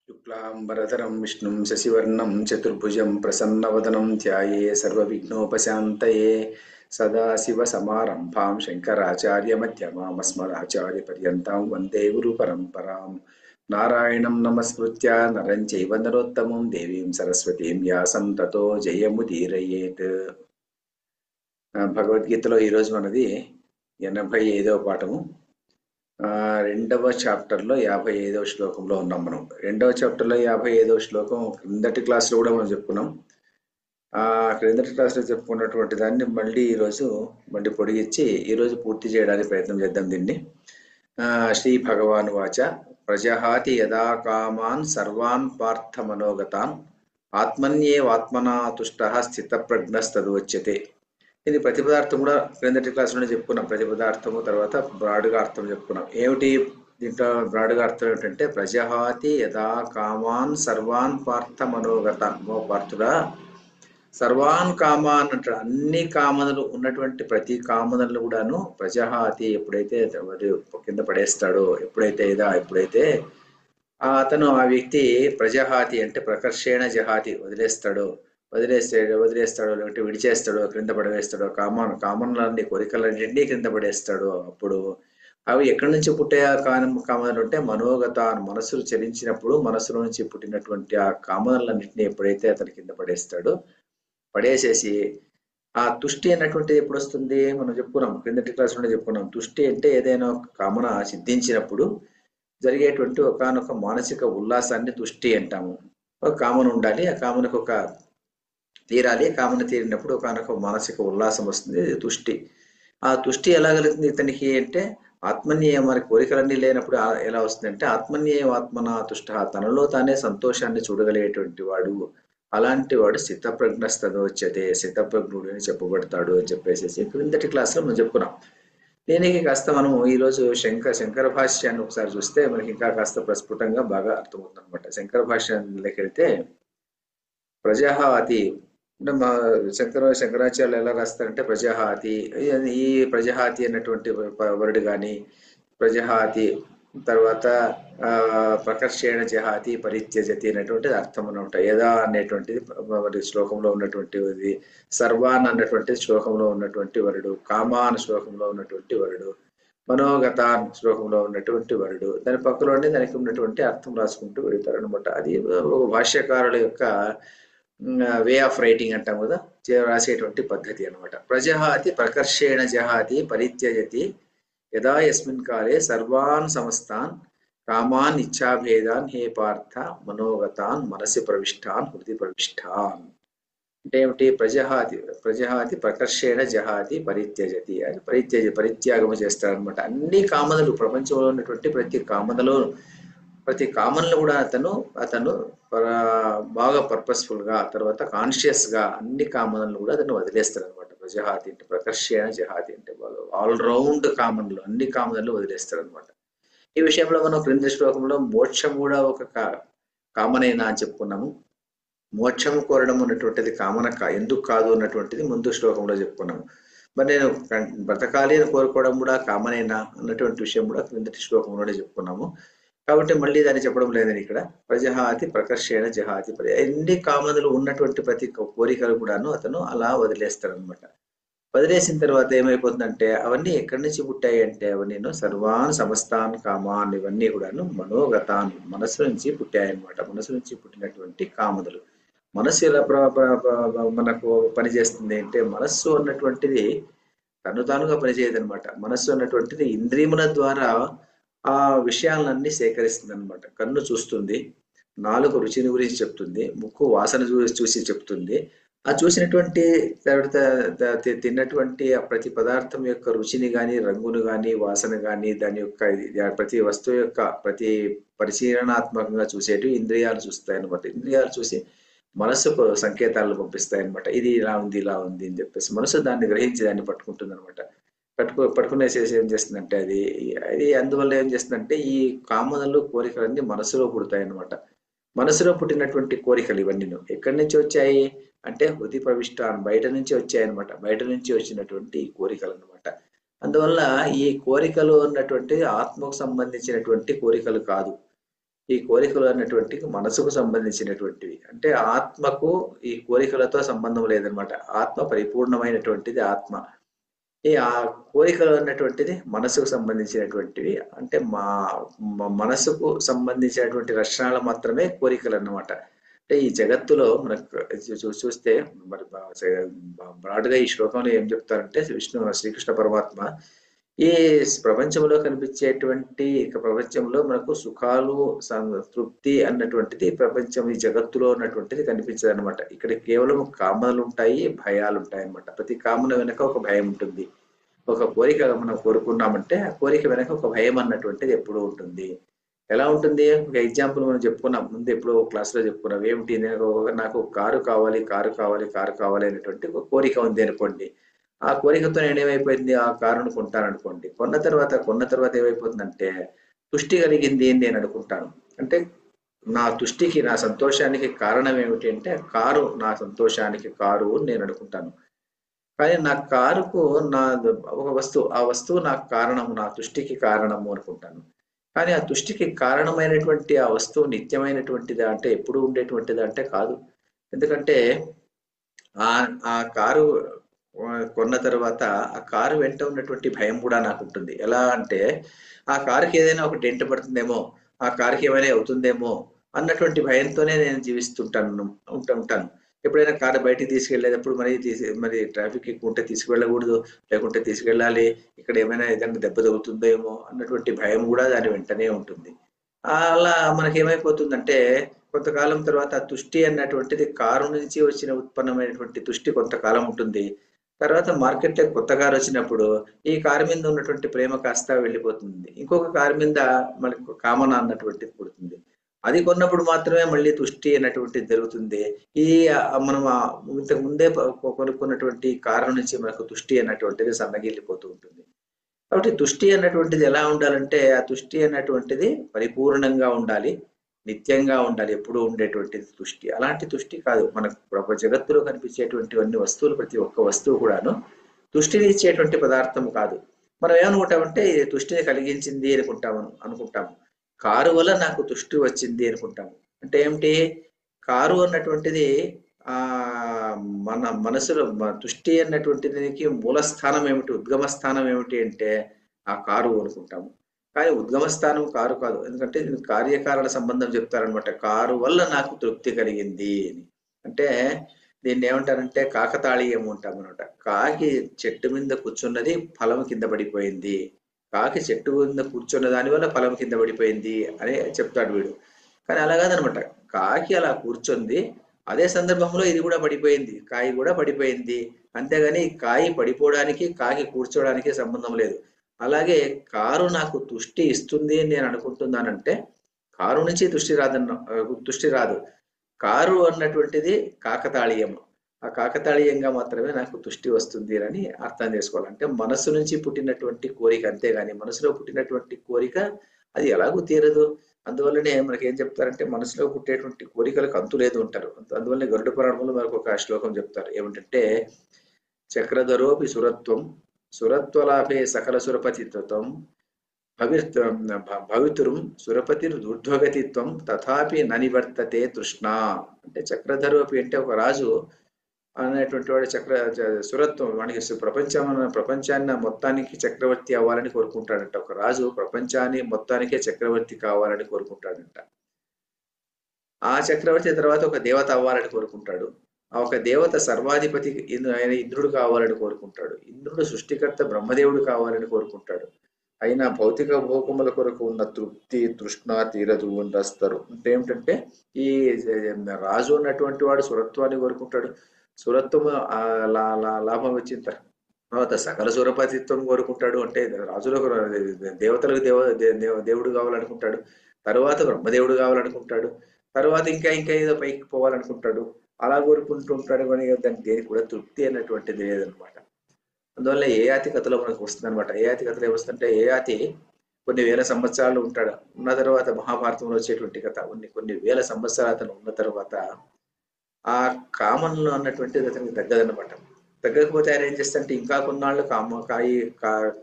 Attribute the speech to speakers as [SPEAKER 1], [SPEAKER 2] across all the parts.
[SPEAKER 1] शुक्लांबरधरं विष्णुं शशिवर्णं चतुर्भुजं प्रसन्नवदनं ध्याये सर्वविघ्नोपशान्तये सदाशिवसमारम्भां शङ्कराचार्यमध्यमाम् अस्मदाचार्यपर्यन्तां वन्दे गुरुपरम्परां नारायणं नमस्कृत्य नरं चैव नरोत्तमं देवीं सरस्वतीं व्यासं ततो जयमुदीरयेत्। భగవద్గీతలో ఈరోజు మనది 85వ పాఠము. రెండవ చాప్టర్లో 55వ శ్లోకంలో ఉన్నాం. మనం రెండవ చాప్టర్లో 55వ శ్లోకం క్రిందటి క్లాస్లో కూడా మనం చెప్పుకున్నాం. ఆ క్రిందటి క్లాస్లో చెప్పుకున్నటువంటి దాన్ని మళ్ళీ పొడిగించి ఈరోజు పూర్తి చేయడానికి ప్రయత్నం చేద్దాం దీన్ని. శ్రీ భగవాన్ వాచ ప్రజహాతి యదా కామాన్ సర్వాన్ పార్థ మనోగతాన్ ఆత్మన్యేవాత్మనా తుష్టః స్థితప్రజ్ఞస్తదుచ్యతే. ఇది ప్రతిపదార్థం కూడా క్రిందటి క్లాసులోనే చెప్పుకున్నాం. ప్రతిపదార్థము తర్వాత బ్రాడ్గా అర్థం చెప్పుకున్నాం. ఏమిటి దీంట్లో బ్రాడ్గా అర్థం ఏమిటంటే ప్రజహాతి యథా కామాన్ సర్వాన్ పార్థ మనోగతాన్. పార్థుడా సర్వాన్ కామాన్ అంటాడు. అన్ని కామనలు ఉన్నటువంటి ప్రతి కామనలు కూడాను ప్రజహాతి ఎప్పుడైతే కింద పడేస్తాడో, ఎప్పుడైతే అతను ఆ వ్యక్తి ప్రజహాతి అంటే ప్రకర్షేణ జహాతి వదిలేస్తాడో లేకపోతే విడిచేస్తాడో, క్రింద పడవేస్తాడో, కామన్లన్నీ కోరికలన్నింటినీ క్రింద పడేస్తాడో. అప్పుడు అవి ఎక్కడి నుంచి పుట్టే కామనలు అంటే మనోగతాన్, మనసులు చలించినప్పుడు మనసులో నుంచి పుట్టినటువంటి ఆ కామనలన్నింటినీ ఎప్పుడైతే అతను కింద పడేసేసి ఆ తుష్టి అన్నటువంటిది ఎప్పుడు వస్తుంది మనం చెప్పుకున్నాం. క్రిందటి క్లాసులోనే చెప్పుకున్నాం. తుష్టి అంటే ఏదైనా కామన సిద్ధించినప్పుడు జరిగేటువంటి ఒకానొక మానసిక ఉల్లాసాన్ని తుష్టి అంటాము. ఒక కామన ఉండాలి, ఆ కామనకు ఒక తీరాలి. కామన తీరినప్పుడు ఒకనొక మానసిక ఉల్లాసం వస్తుంది, తుష్టి. ఆ తుష్టి ఎలా కలుగుతుంది ఇతనికి అంటే ఆత్మన్యేయ, మరి కోరికలన్నీ లేనప్పుడు ఎలా వస్తుందంటే ఆత్మన్యేవాత్మనా తుష్ట, తనలో తానే సంతోషాన్ని చూడగలిగేటువంటి వాడు, అలాంటి వాడు స్థితప్రజ్ఞస్తదోచ్యతే, స్థితప్రజ్ఞుడు అని చెప్పబడతాడు అని చెప్పేసి క్రిందటి క్లాస్లో మనం చెప్పుకున్నాం. దీనికి కాస్త మనము ఈరోజు శంకర భాష్యాన్ని ఒకసారి చూస్తే మనకి ఇంకా కాస్త ప్రస్ఫుటంగా బాగా అర్థమవుతుంది అనమాట. శంకర భాష్యానికి వెళ్తే ప్రజహాతి అంటే శంకరాచార్యులు ఎలా రాస్తారంటే ప్రజహాతి, ఈ ప్రజహాతి అన్నటువంటి వర్డ్ కానీ ప్రజహాతి తర్వాత ప్రకర్షేణ జహాతి పరిత్యజతి అనేటువంటిది అర్థం అనమాట. యదా అనేటువంటిది మరి శ్లోకంలో ఉన్నటువంటిది, సర్వాన్ అన్నటువంటిది శ్లోకంలో ఉన్నటువంటి వరుడు, కామాన్ శ్లోకంలో ఉన్నటువంటి వరుడు, మనోగతాన్ శ్లోకంలో ఉన్నటువంటి వరుడు, దాని పక్కలోనే దానికి ఉన్నటువంటి అర్థం రాసుకుంటూ వెళ్తారు అనమాట. అది భాష్యకారుల యొక్క వే ఆఫ్ రైటింగ్ అంటాం కదా, రాసేటువంటి పద్ధతి అనమాట. ప్రజహాతి ప్రకర్షేణ జహాతి పరిత్యజతి యదా యస్మిన్ కాలే సర్వాన్ సమస్తాన్ కామాన్ ఇచ్ఛాభేదాన్ హే పార్థ మనోగతాన్ మనసి ప్రవిష్టాన్ హృది ప్రవిష్టాన్. అంటే ఏమిటి? ప్రజహాతి ప్రకర్షేణ జహాతి పరిత్యజతి, అది పరిత్యాగము చేస్తాడనమాట. అన్ని కామనలు, ప్రపంచంలో ఉన్నటువంటి ప్రతి కామన్లు కూడా అతను బాగా పర్పస్ఫుల్ గా, తర్వాత కాన్షియస్ గా అన్ని కామన్లు కూడా అతను వదిలేస్తాడు అనమాట. ప్రజహాతి అంటే ప్రకర్షేణ జహాతి అంటే బాగా ఆల్రౌండ్ కామన్లు, అన్ని కామన్లు వదిలేస్తాడు అనమాట. ఈ విషయంలో మనం క్రింద శ్లోకంలో మోక్షం కూడా ఒక కామనేనా అని చెప్పుకున్నాము. మోక్షము కోరడం అన్నటువంటిది కామన ఎందుకు కాదు అన్నటువంటిది ముందు శ్లోకంలో చెప్పుకున్నాము. మరి నేను బ్రతకాలి అని కోరుకోవడం కూడా కామనేనా అన్నటువంటి విషయం కూడా క్రిందటి శ్లోకంలోనే చెప్పుకున్నాము. కాబట్టి మళ్ళీ దాన్ని చెప్పడం లేదని ఇక్కడ ప్రజహాతి ప్రకర్షేణ జహాతి ఎన్ని కామనలు ఉన్నటువంటి ప్రతి కోరికలు కూడాను అతను అలా వదిలేస్తాడు అనమాట. వదిలేసిన తర్వాత ఏమైపోతుందంటే అవన్నీ ఎక్కడి నుంచి పుట్టాయి అంటే అవన్నీ సర్వాన్ సమస్తాన్ కామాన్, ఇవన్నీ కూడాను మనోగతాన్, మనసు నుంచి పుట్టాయి అనమాట. మనసు నుంచి పుట్టినటువంటి కామనలు. మనస్సు ఎలా మనకు పనిచేస్తుంది అంటే మనస్సు అన్నటువంటిది తను తానుగా పనిచేయదు అనమాట. మనస్సు అన్నటువంటిది ఇంద్రియముల ద్వారా ఆ విషయాలన్నీ సేకరిస్తుంది అనమాట. కన్ను చూస్తుంది, నాలుగు రుచిని గురించి చెప్తుంది, ముక్కు వాసన చూసి చెప్తుంది. ఆ చూసినటువంటి తిన్నటువంటి ఆ ప్రతి పదార్థం యొక్క రుచిని కానీ, రంగును కానీ, వాసన కానీ, దాని యొక్క ప్రతి వస్తువు యొక్క ప్రతి పరిశీలనాత్మకంగా చూసేటివి ఇంద్రియాలు చూస్తాయి అనమాట. ఇంద్రియాలు చూసి మనస్సుకు సంకేతాలను పంపిస్తాయి అనమాట. ఇది ఇలా ఉంది అని చెప్పేసి మనసు దాన్ని గ్రహించి దాన్ని పట్టుకుంటుంది అనమాట. పట్టుకునేసేసి ఏం చేస్తుందంటే అది అందువల్ల ఏం చేస్తుందంటే ఈ కామనలు కోరికలన్నీ మనసులో పుడతాయి అనమాట. మనసులో పుట్టినటువంటి కోరికలు ఇవన్నీ ఎక్కడి నుంచి వచ్చాయి అంటే హృది ప్రవిష్టాన్, బయట నుంచి వచ్చాయి అనమాట. బయట నుంచి వచ్చినటువంటి కోరికలు అనమాట. అందువల్ల ఈ కోరికలు అన్నటువంటి ఆత్మకు సంబంధించినటువంటి కోరికలు కాదు. ఈ కోరికలు అన్నటువంటివి మనసుకు సంబంధించినటువంటివి. అంటే ఆత్మకు ఈ కోరికలతో సంబంధం లేదనమాట. ఆత్మ పరిపూర్ణమైనటువంటిది ఆత్మ. ఈ కోరికలు అన్నటువంటిది మనసుకు సంబంధించినటువంటివి. అంటే మనసుకు సంబంధించినటువంటి లక్షణాలు మాత్రమే కోరికలు అన్నమాట. అంటే ఈ జగత్తులో మనకు చూస్తే మరి బ్రాడ్‌గా ఈ శ్లోకంలో ఏం చెప్తారంటే శ్రీకృష్ణ పరమాత్మ ఈ ప్రపంచంలో కనిపించేటువంటి ప్రపంచంలో మనకు సుఖాలు తృప్తి అన్నటువంటిది ప్రపంచం ఈ జగత్తులో ఉన్నటువంటిది కనిపించదు అనమాట. ఇక్కడ కేవలం కామనలు ఉంటాయి, భయాలు ఉంటాయి అన్నమాట. ప్రతి కామన వెనక ఒక భయం ఉంటుంది. ఒక కోరిక మనం కోరుకున్నామంటే ఆ కోరిక వెనక ఒక భయం అన్నటువంటిది ఎప్పుడూ ఉంటుంది. ఎలా ఉంటుంది? ఒక ఎగ్జాంపుల్ మనం చెప్పుకున్నాం ముందు, ఎప్పుడో క్లాస్లో చెప్పుకున్నాం. ఏమిటి? నాకు కారు కావాలి, కారు కావాలి, కారు కావాలి అనేటువంటి ఒక కోరిక ఉంది అనుకోండి. ఆ కోరికతో నేనేమైపోయింది, ఆ కారును కొంటాననుకోండి. కొన్న తర్వాత ఏమైపోతుందంటే తుష్టి కలిగింది అని నేను అనుకుంటాను. అంటే నా తుష్టికి, నా సంతోషానికి కారణం ఏమిటి అంటే కారు, నా సంతోషానికి కారు నేను అనుకుంటాను. కానీ నా కారుకు నా ఒక వస్తువు, ఆ వస్తువు నాకు కారణము, నా తుష్టికి కారణము అనుకుంటాను. కానీ ఆ తుష్టికి కారణమైనటువంటి ఆ వస్తువు నిత్యమైనటువంటిదా అంటే ఎప్పుడు ఉండేటువంటిదా అంటే కాదు. ఎందుకంటే ఆ కారు కొన్న తర్వాత ఆ కారు వెంట ఉన్నటువంటి భయం కూడా నాకు ఉంటుంది. ఎలా అంటే ఆ కారుకి ఏదైనా ఒక డెంట్ పడుతుందేమో, ఆ కారుకి ఏమైనా అవుతుందేమో అన్నటువంటి భయంతోనే నేను ఉంటాను. ఎప్పుడైనా కారు బయటికి తీసుకెళ్లేటప్పుడు మరి ట్రాఫిక్ ఎక్కువ ఉంటే తీసుకువెళ్ళకూడదు, లేకుంటే తీసుకెళ్ళాలి, ఇక్కడ ఏమైనా ఏదైనా దెబ్బ తగులుతుందేమో అన్నటువంటి భయం కూడా దాని వెంటనే ఉంటుంది. అలా మనకేమైపోతుందంటే కొంతకాలం తర్వాత తుష్టి అన్నటువంటిది కారు నుంచి వచ్చిన ఉత్పన్నమైనటువంటి తుష్టి కొంతకాలం ఉంటుంది. తర్వాత మార్కెట్‌లో కొత్త కారు వచ్చినప్పుడు ఈ కారు మీద ఉన్నటువంటి ప్రేమ కాస్త వెళ్ళిపోతుంది. ఇంకొక కారు మీద మనకు కామన అన్నటువంటిది పుడుతుంది. అది కొన్నప్పుడు మాత్రమే మళ్ళీ తుష్టి అన్నటువంటిది జరుగుతుంది. ఈ మనం ఇంతకు ముందే కొనుక్కున్నటువంటి కారు నుంచి మనకు తుష్టి అన్నటువంటిది సన్నగిల్లిపోతూ ఉంటుంది. కాబట్టి తుష్టి అన్నటువంటిది ఎలా ఉండాలంటే ఆ తుష్టి అన్నటువంటిది పరిపూర్ణంగా ఉండాలి, నిత్యంగా ఉండాలి, ఎప్పుడూ ఉండేటువంటిది తుష్టి. అలాంటి తుష్టి కాదు మనకు జగత్తులో కనిపించేటువంటి అన్ని వస్తువులు, ప్రతి ఒక్క వస్తువు కూడాను తుష్టిని ఇచ్చేటువంటి పదార్థం కాదు. మనం ఏమనుకుంటామంటే ఇది తుష్టిని కలిగించింది అనుకుంటాము. కారు వల్ల నాకు తుష్టి వచ్చింది అనుకుంటాము. అంటే ఏమిటి? కారు అన్నటువంటిది ఆ మన మనసులో తుష్టి అన్నటువంటిదికి మూల స్థానం ఏమిటి, ఉద్గమ స్థానం ఏమిటి అంటే ఆ కారు అనుకుంటాము. కానీ ఉద్గమ స్థానం కారు కాదు. ఎందుకంటే దీనికి కార్యకారణ సంబంధం చెప్తారనమాట. కారు వల్ల నాకు తృప్తి కలిగింది అని. అంటే దీన్ని ఏమంటారంటే కాకతాళీయం అంటాం అనమాట. కాకి చెట్టు మీద కూర్చున్నది, ఫలం కింద పడిపోయింది. కాకి చెట్టు మీద కూర్చున్న దాని వల్ల ఫలం కింద పడిపోయింది అని చెప్తాడు వీడు. కానీ అలా కాదనమాట. కాకి అలా కూర్చుంది, అదే సందర్భంలో ఇది కూడా పడిపోయింది, కాయ కూడా పడిపోయింది. అంతేగాని కాయ పడిపోవడానికి కాకి కూర్చోవడానికి సంబంధం లేదు. అలాగే కారు నాకు తుష్టి ఇస్తుంది అని నేను అనుకుంటున్నానంటే కారు నుంచి తుష్టి రాదు. కారు అన్నటువంటిది కాకతాళీయం. ఆ కాకతాళీయంగా మాత్రమే నాకు తుష్టి వస్తుంది అని అర్థం చేసుకోవాలి. అంటే మనస్సు నుంచి పుట్టినటువంటి కోరిక, అంతేగాని మనసులో పుట్టినటువంటి కోరిక అది ఎలాగూ తీరదు. అందువల్లనే మనకి ఏం చెప్తారంటే మనసులో పుట్టేటువంటి కోరికలకు అంతు లేదు అంటారు. అందువల్లనే గరుడ పురాణంలో మనకు ఒక శ్లోకం చెప్తారు. ఏమిటంటే చక్రధరోపి సురత్వం సురత్వలాభే సకల సురపతిత్వం భవితురం సురపతిర్దుర్ధ్వగతిత్వం తథాపి ననివర్తతే తృష్ణ. అంటే చక్రధరోపి అంటే ఒక రాజు అనేటువంటి వాడు సురత్వం, వానికి ప్రపంచాన్ని మొత్తానికి చక్రవర్తి అవ్వాలని కోరుకుంటాడంట. ఒక రాజు ప్రపంచాన్ని మొత్తానికే చక్రవర్తి కావాలని కోరుకుంటాడంట. ఆ చక్రవర్తి తర్వాత ఒక దేవత అవ్వాలని కోరుకుంటాడు. ఆ ఒక దేవత సర్వాధిపతి ఆయన ఇంద్రుడు కావాలని కోరుకుంటాడు. ఇంద్రుడు సృష్టికర్త బ్రహ్మదేవుడు కావాలని కోరుకుంటాడు. అయినా భౌతిక భోగముల కొరకు ఉన్న తృప్తి తృష్ణ తీరదు అని రాస్తారు. అంటే ఏమిటంటే ఈ రాజు ఉన్నటువంటి వాడు సురత్వాన్ని కోరుకుంటాడు. సురత్వము లాభం వచ్చిన తర్వాత సకల సురపతిత్వం కోరుకుంటాడు. అంటే రాజులకు దేవతలకు దేవుడు కావాలనుకుంటాడు. తర్వాత బ్రహ్మదేవుడు కావాలనుకుంటాడు. తర్వాత ఇంకా ఏదో పైకి పోవాలనుకుంటాడు. అలా కోరుకుంటూ ఉంటాడు. కానీ దానికి దేనికి కూడా తృప్తి అనేటువంటిది లేదనమాట. అందువల్ల ఏయాతి కథలో మనకు వస్తుంది అనమాట. ఏయాతి కథలో ఏమొస్తుందంటే ఏయాతి కొన్ని వేల సంవత్సరాలు ఉంటాడు. ఉన్న తర్వాత మహాభారతంలో వచ్చేటువంటి కథ కొన్ని వేల సంవత్సరాలు అతను ఉన్న తర్వాత ఆ కామన్లో అన్నటువంటిది అతనికి తగ్గదనమాట. తగ్గకపోతే ఆయన ఏం చేస్తాడంటే ఇంకా కొన్నాళ్ళు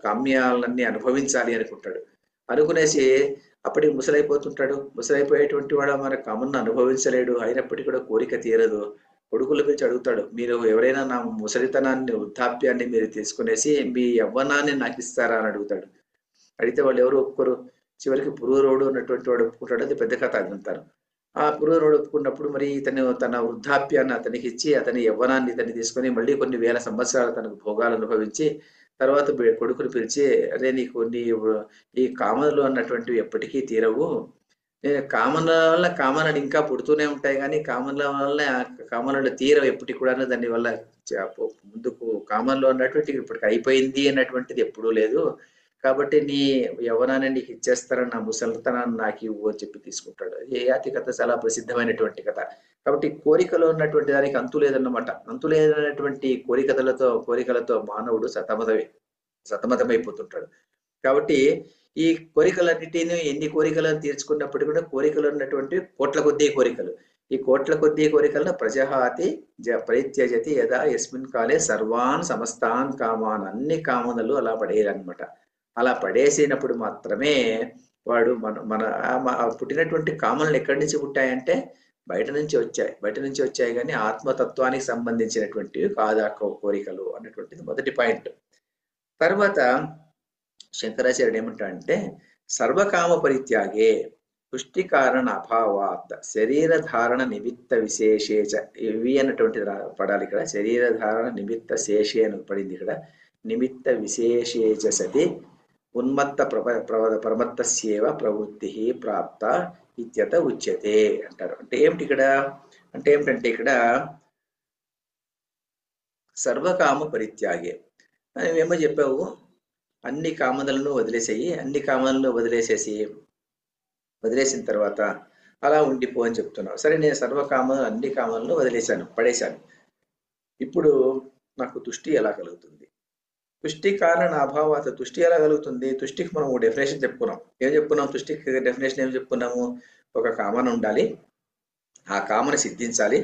[SPEAKER 1] కామ్యాలన్నీ అనుభవించాలి అనుకుంటాడు. అనుకునేసి అప్పటికి ముసలైపోతుంటాడు. ముసలైపోయేటువంటి వాడు మన కామన్ను అనుభవించలేడు. అయినప్పటికీ కూడా కోరిక తీరదు. కొడుకుల పిలిచి అడుగుతాడు, మీరు ఎవరైనా నా ముసలితనాన్ని, వృద్ధాప్యాన్ని మీరు తీసుకునేసి మీ యవ్వనాన్ని నాకు ఇస్తారా అని అడుగుతాడు. అడిగితే వాళ్ళు ఎవరు ఒప్పుకోరు. చివరికి పురూరవుడు ఉన్నటువంటి వాడు ఒప్పుకుంటాడు. అది పెద్ద కథ అదంటారు. ఆ పురూరవుడు ఒప్పుకున్నప్పుడు మరి ఇతను తన వృద్ధాప్యాన్ని అతనికి ఇచ్చి అతని యవ్వనాన్ని ఇతన్ని తీసుకొని మళ్ళీ కొన్ని వేల సంవత్సరాలు తనకు భోగాలు అనుభవించి తర్వాత కొడుకుని పిలిచి, అరే నీకు ఈ కామనలు అన్నటువంటివి ఎప్పటికీ తీరవు. కామన్ల వల్ల కామనలు ఇంకా పుడుతూనే ఉంటాయి, కానీ కామన్ల వల్ల కామనలు తీరవు ఎప్పటికి కూడా. దాని వల్ల ముందుకు కామన్లో అన్నటువంటి ఇప్పటికి అయిపోయింది అన్నటువంటిది ఎప్పుడూ లేదు. కాబట్టి నీ యవ్వనాన్ని నీకు ఇచ్చేస్తారని, నా ముసలితనాన్ని నాకు ఇవ్వు అని చెప్పి తీసుకుంటాడు. ఈ యాతి కథ చాలా ప్రసిద్ధమైనటువంటి కథ. కాబట్టి కోరికలో ఉన్నటువంటి దానికి అంతు లేదన్నమాట. అంతు లేదన్నటువంటి కోరికలతో మానవుడు సతమతమైపోతుంటాడు. కాబట్టి ఈ కోరికలన్నిటిని, ఎన్ని కోరికలను తీర్చుకున్నప్పటికీ కూడా కోరికలు ఉన్నటువంటి కోట్ల కొద్దీ కోరికలు. ఈ కోట్ల కొద్దీ కోరికలను ప్రజహాతి పరిత్యజతి యదా యస్మిన్ కాలే సర్వాన్ సమస్తాన్ కామాన్, అన్ని కామనలు అలా పడేయాలన్నమాట. అలా పడేసినప్పుడు మాత్రమే వాడు మన పుట్టినటువంటి కామనలు ఎక్కడి నుంచి పుట్టాయంటే బయట నుంచి వచ్చాయి కానీ ఆత్మతత్వానికి సంబంధించినటువంటివి కాదా కోరికలు అన్నటువంటిది మొదటి పాయింట్. తర్వాత శంకరాచార్యుడు ఏమంటాడంటే, సర్వకామ పరిత్యాగే పుష్టి కారణ అభావాత్ శరీర ధారణ నిమిత్త విశేషేచ, ఇవి అన్నటువంటిది పడాలి ఇక్కడ. శరీర ధారణ నిమిత్త శేషే అని పడింది ఇక్కడ. నిమిత్త విశేషేచ సతి ఉన్మత్త ప్రమత్తస్యేవ ప్రవృత్తి ప్రాప్త ఇత్యత ఉచ్యతే అంటారు. అంటే ఏమిటంటే ఇక్కడ సర్వకామ పరిత్యాగే ఏమో చెప్పావు, అన్ని కామనలను వదిలేసిన తర్వాత అలా ఉండిపో అని చెప్తున్నావు. సరే, నేను అన్ని కామనలను పడేశాను. ఇప్పుడు నాకు తుష్టి ఎలా కలుగుతుంది? తుష్టి కారణ అభావాత తుష్టి ఎలా కలుగుతుంది? తుష్టికి మనం డెఫినేషన్ చెప్పుకున్నాం. తుష్టికి డెఫినేషన్ ఏం చెప్పుకున్నాము? ఒక కామన ఉండాలి, ఆ కామన సిద్ధించాలి.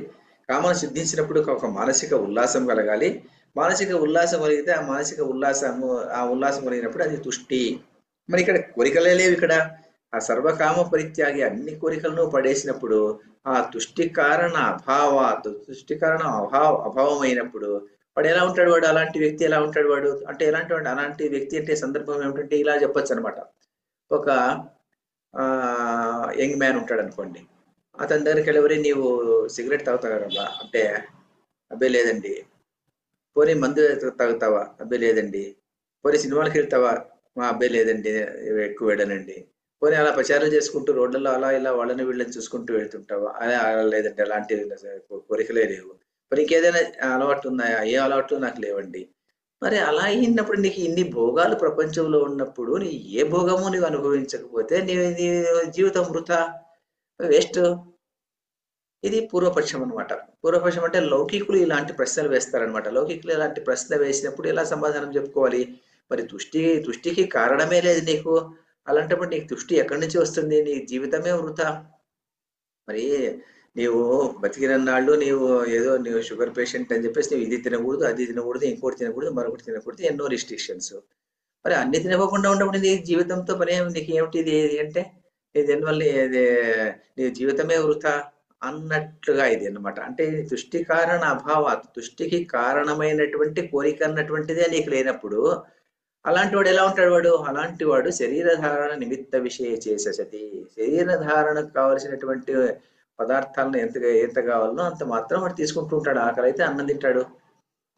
[SPEAKER 1] కామన సిద్ధించినప్పుడు ఒక మానసిక ఉల్లాసం కలగాలి. మానసిక ఉల్లాసం కలిగితే ఆ ఉల్లాసం కలిగినప్పుడు అది తుష్టి. మరి ఇక్కడ కోరికలే లేవు. ఇక్కడ ఆ సర్వకామ పరిత్యాగి అన్ని కోరికలను పడేసినప్పుడు ఆ తుష్టి కారణ అభావం అయినప్పుడు వాడు ఎలా ఉంటాడు? అలాంటి వ్యక్తి ఎలా ఉంటాడు? అంటే అలాంటి వ్యక్తి అంటే సందర్భం ఏమిటంటే ఇలా చెప్పొచ్చు అనమాట. ఒక యంగ్ మ్యాన్ ఉంటాడు అనుకోండి. అతని దగ్గరికి వెళ్ళి, నీవు సిగరెట్ తాగుతావా అంటే, అబ్బే లేదండి. పోనీ మందు తాగుతావా? అబ్బే లేదండి. పోనీ సినిమాలకు వెళ్తావా? మా అబ్బాయి లేదండి, ఎక్కువ వెళ్ళనండి. పోనీ అలా ప్రచారం చేసుకుంటూ రోడ్లలో అలా ఇలా వాళ్ళని వీళ్ళని చూసుకుంటూ వెళ్తుంటావా? అలా లేదండి, అలాంటి కోరికలే లేవు. మరి ఇంకేదైనా అలవాటు ఉన్నాయా? ఏ అలవాట్లు నాకు లేవండి. మరి అలా అయినప్పుడు నీకు ఇన్ని భోగాలు ప్రపంచంలో ఉన్నప్పుడు నీ ఏ భోగము నీవు అనుభవించకపోతే నీ జీవితం వృథా, వేస్ట్. ఇది పూర్వపక్షం అనమాట. పూర్వపక్షం అంటే లౌకికులు ఇలాంటి ప్రశ్నలు వేస్తారనమాట. లౌకికులు ఇలాంటి ప్రశ్న వేసినప్పుడు ఎలా సమాధానం చెప్పుకోవాలి? మరి తుష్టికి కారణమే లేదు నీకు. అలాంటప్పుడు నీకు తుష్టి ఎక్కడి నుంచి వస్తుంది? నీ జీవితమే వృథా. మరి నీవు బతికినన్నాళ్ళు నీవు షుగర్ పేషెంట్ అని చెప్పేసి నువ్వు ఇది తినకూడదు, అది తినకూడదు, ఇంకోటి తినకూడదు, మరొకటి తినకూడదు, ఎన్నో రిస్ట్రిక్షన్స్. మరి అన్ని తినకుండా ఉండకుండా నీ జీవితంతో పని నీకు ఏమిటి? ఇది అంటే దీనివల్ల నీ జీవితమే వృథా అన్నట్లుగా ఇది అన్నమాట. అంటే ఇది తుష్టి కారణ అభావాత్, తుష్టికి కారణమైనటువంటి కోరిక అన్నటువంటిదే నీకు లేనప్పుడు అలాంటి వాడు ఎలా ఉంటాడు? అలాంటి వాడు శరీరధారణ నిమిత్త విషయ చేసతి. శరీరధారణకు కావలసినటువంటి పదార్థాలను ఎంత కావాలనో అంత మాత్రం వాడు తీసుకుంటూ ఉంటాడు. ఆకలి అయితే అన్నం తింటాడు,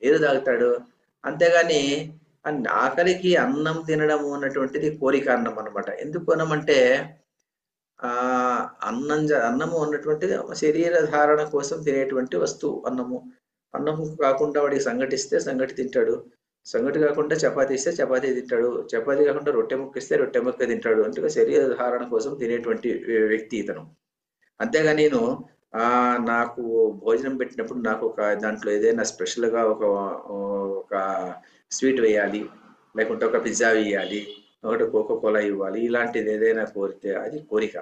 [SPEAKER 1] నీరు తాగుతాడు. అంతేగాని ఆకలికి అన్నం తినడము అన్నటువంటిది కోరిక అన్నం అనమాట. ఎందుకు అన్నమంటే అన్నము అన్నటువంటిది శరీర ధారణ కోసం తినేటువంటి వస్తువు. అన్నము కాకుండా వాడికి సంగటి తింటాడు, సంగటి కాకుండా చపాతీ ఇస్తే చపాతీ తింటాడు, చపాతీ కాకుండా రొట్టె ముక్క ఇస్తే రొట్టె ముక్క తింటాడు. అంటే శరీర ధారణ కోసం తినేటువంటి వ్యక్తి ఇతను. అంతేగా నేను నాకు భోజనం పెట్టినప్పుడు నాకు ఒక దాంట్లో ఏదైనా స్పెషల్గా ఒక స్వీట్ వేయాలి, లేకుంటే ఒక పిజ్జా వేయాలి, ఒకటి కోకో కోలా ఇవ్వాలి, ఇలాంటిది ఏదైనా కోరితే అది కోరిక.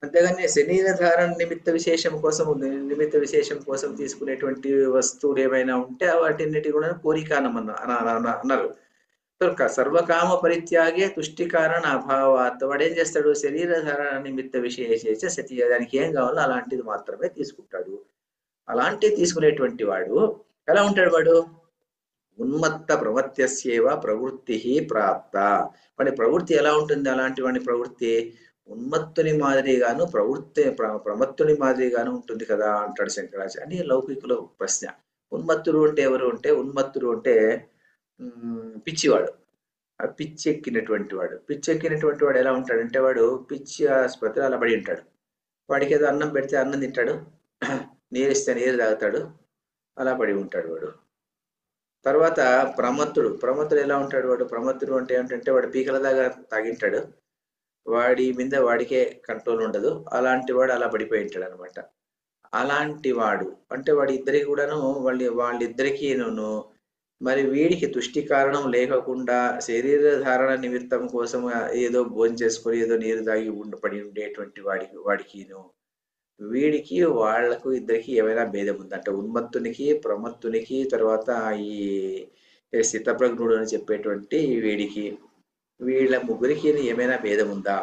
[SPEAKER 1] అంతేగాని శరీర ధారణ నిమిత్త విశేషం కోసం తీసుకునేటువంటి వస్తువులు ఏమైనా ఉంటే వాటిన్నిటి కూడా కోరిక అన్నారు. సర్వకామ పరిత్యాగే తుష్టి కారణ అభావాత్. వాడు ఏం చేస్తాడు? శరీరధారణ నిమిత్త విశేష సతి, దానికి ఏం కావాలో అలాంటిది మాత్రమే తీసుకుంటాడు. అలాంటివి తీసుకునేటువంటి వాడు ఎలా ఉంటాడు? వాడు ఉన్మత్త ప్రమత్యస్యేవ ప్రవృత్తి ప్రాప్త. వాడి ప్రవృత్తి ఎలా ఉంటుంది? అలాంటి వాడి ప్రవృత్తి ఉన్మత్తుని మాదిరిగాను ప్రమత్తుని మాదిరిగాను ఉంటుంది కదా అంటాడు శంకరాచార్య. అని లౌకికుల ప్రశ్న. ఉన్మత్తుడు అంటే ఎవరు అంటే, ఉన్మత్తుడు అంటే పిచ్చివాడు, పిచ్చెక్కినటువంటి వాడు. పిచ్చెక్కినటువంటి వాడు ఎలా ఉంటాడంటే, వాడు పిచ్చి ఆసుపత్రి అలా పడి ఉంటాడు. వాడికి ఏదో అన్నం పెడితే అన్నం తింటాడు, నీరు ఇస్తే నీరు తాగుతాడు, అలా పడి ఉంటాడు వాడు. తర్వాత ప్రమత్తుడు ఎలా ఉంటాడు? వాడు ప్రమత్తుడు అంటే ఏంటంటే, వాడు పీకల దాకా తాగింటాడు, వాడి మీద వాడికే కంట్రోల్ ఉండదు, అలాంటి వాడు అలా పడిపోయి ఉంటాడు అనమాట. అలాంటి వాడు అంటే వాడి ఇద్దరికి కూడాను వాళ్ళిద్దరికీ మరి వీడికి తుష్టి కారణం లేకుండా శరీర ధారణ నిమిత్తం కోసం ఏదో భోజనం చేసుకొని ఏదో నీరు తాగి పడి ఉండేటువంటి వాడికి వీడికి వాళ్లకు ఇద్దరికి ఏమైనా భేదం ఉంది అంటే, ఉన్మత్తునికి ప్రమత్తునికి తర్వాత ఈ స్థితప్రజ్ఞుడు అని చెప్పేటువంటి వీళ్ళ ముగ్గురికి ఏమైనా భేదం ఉందా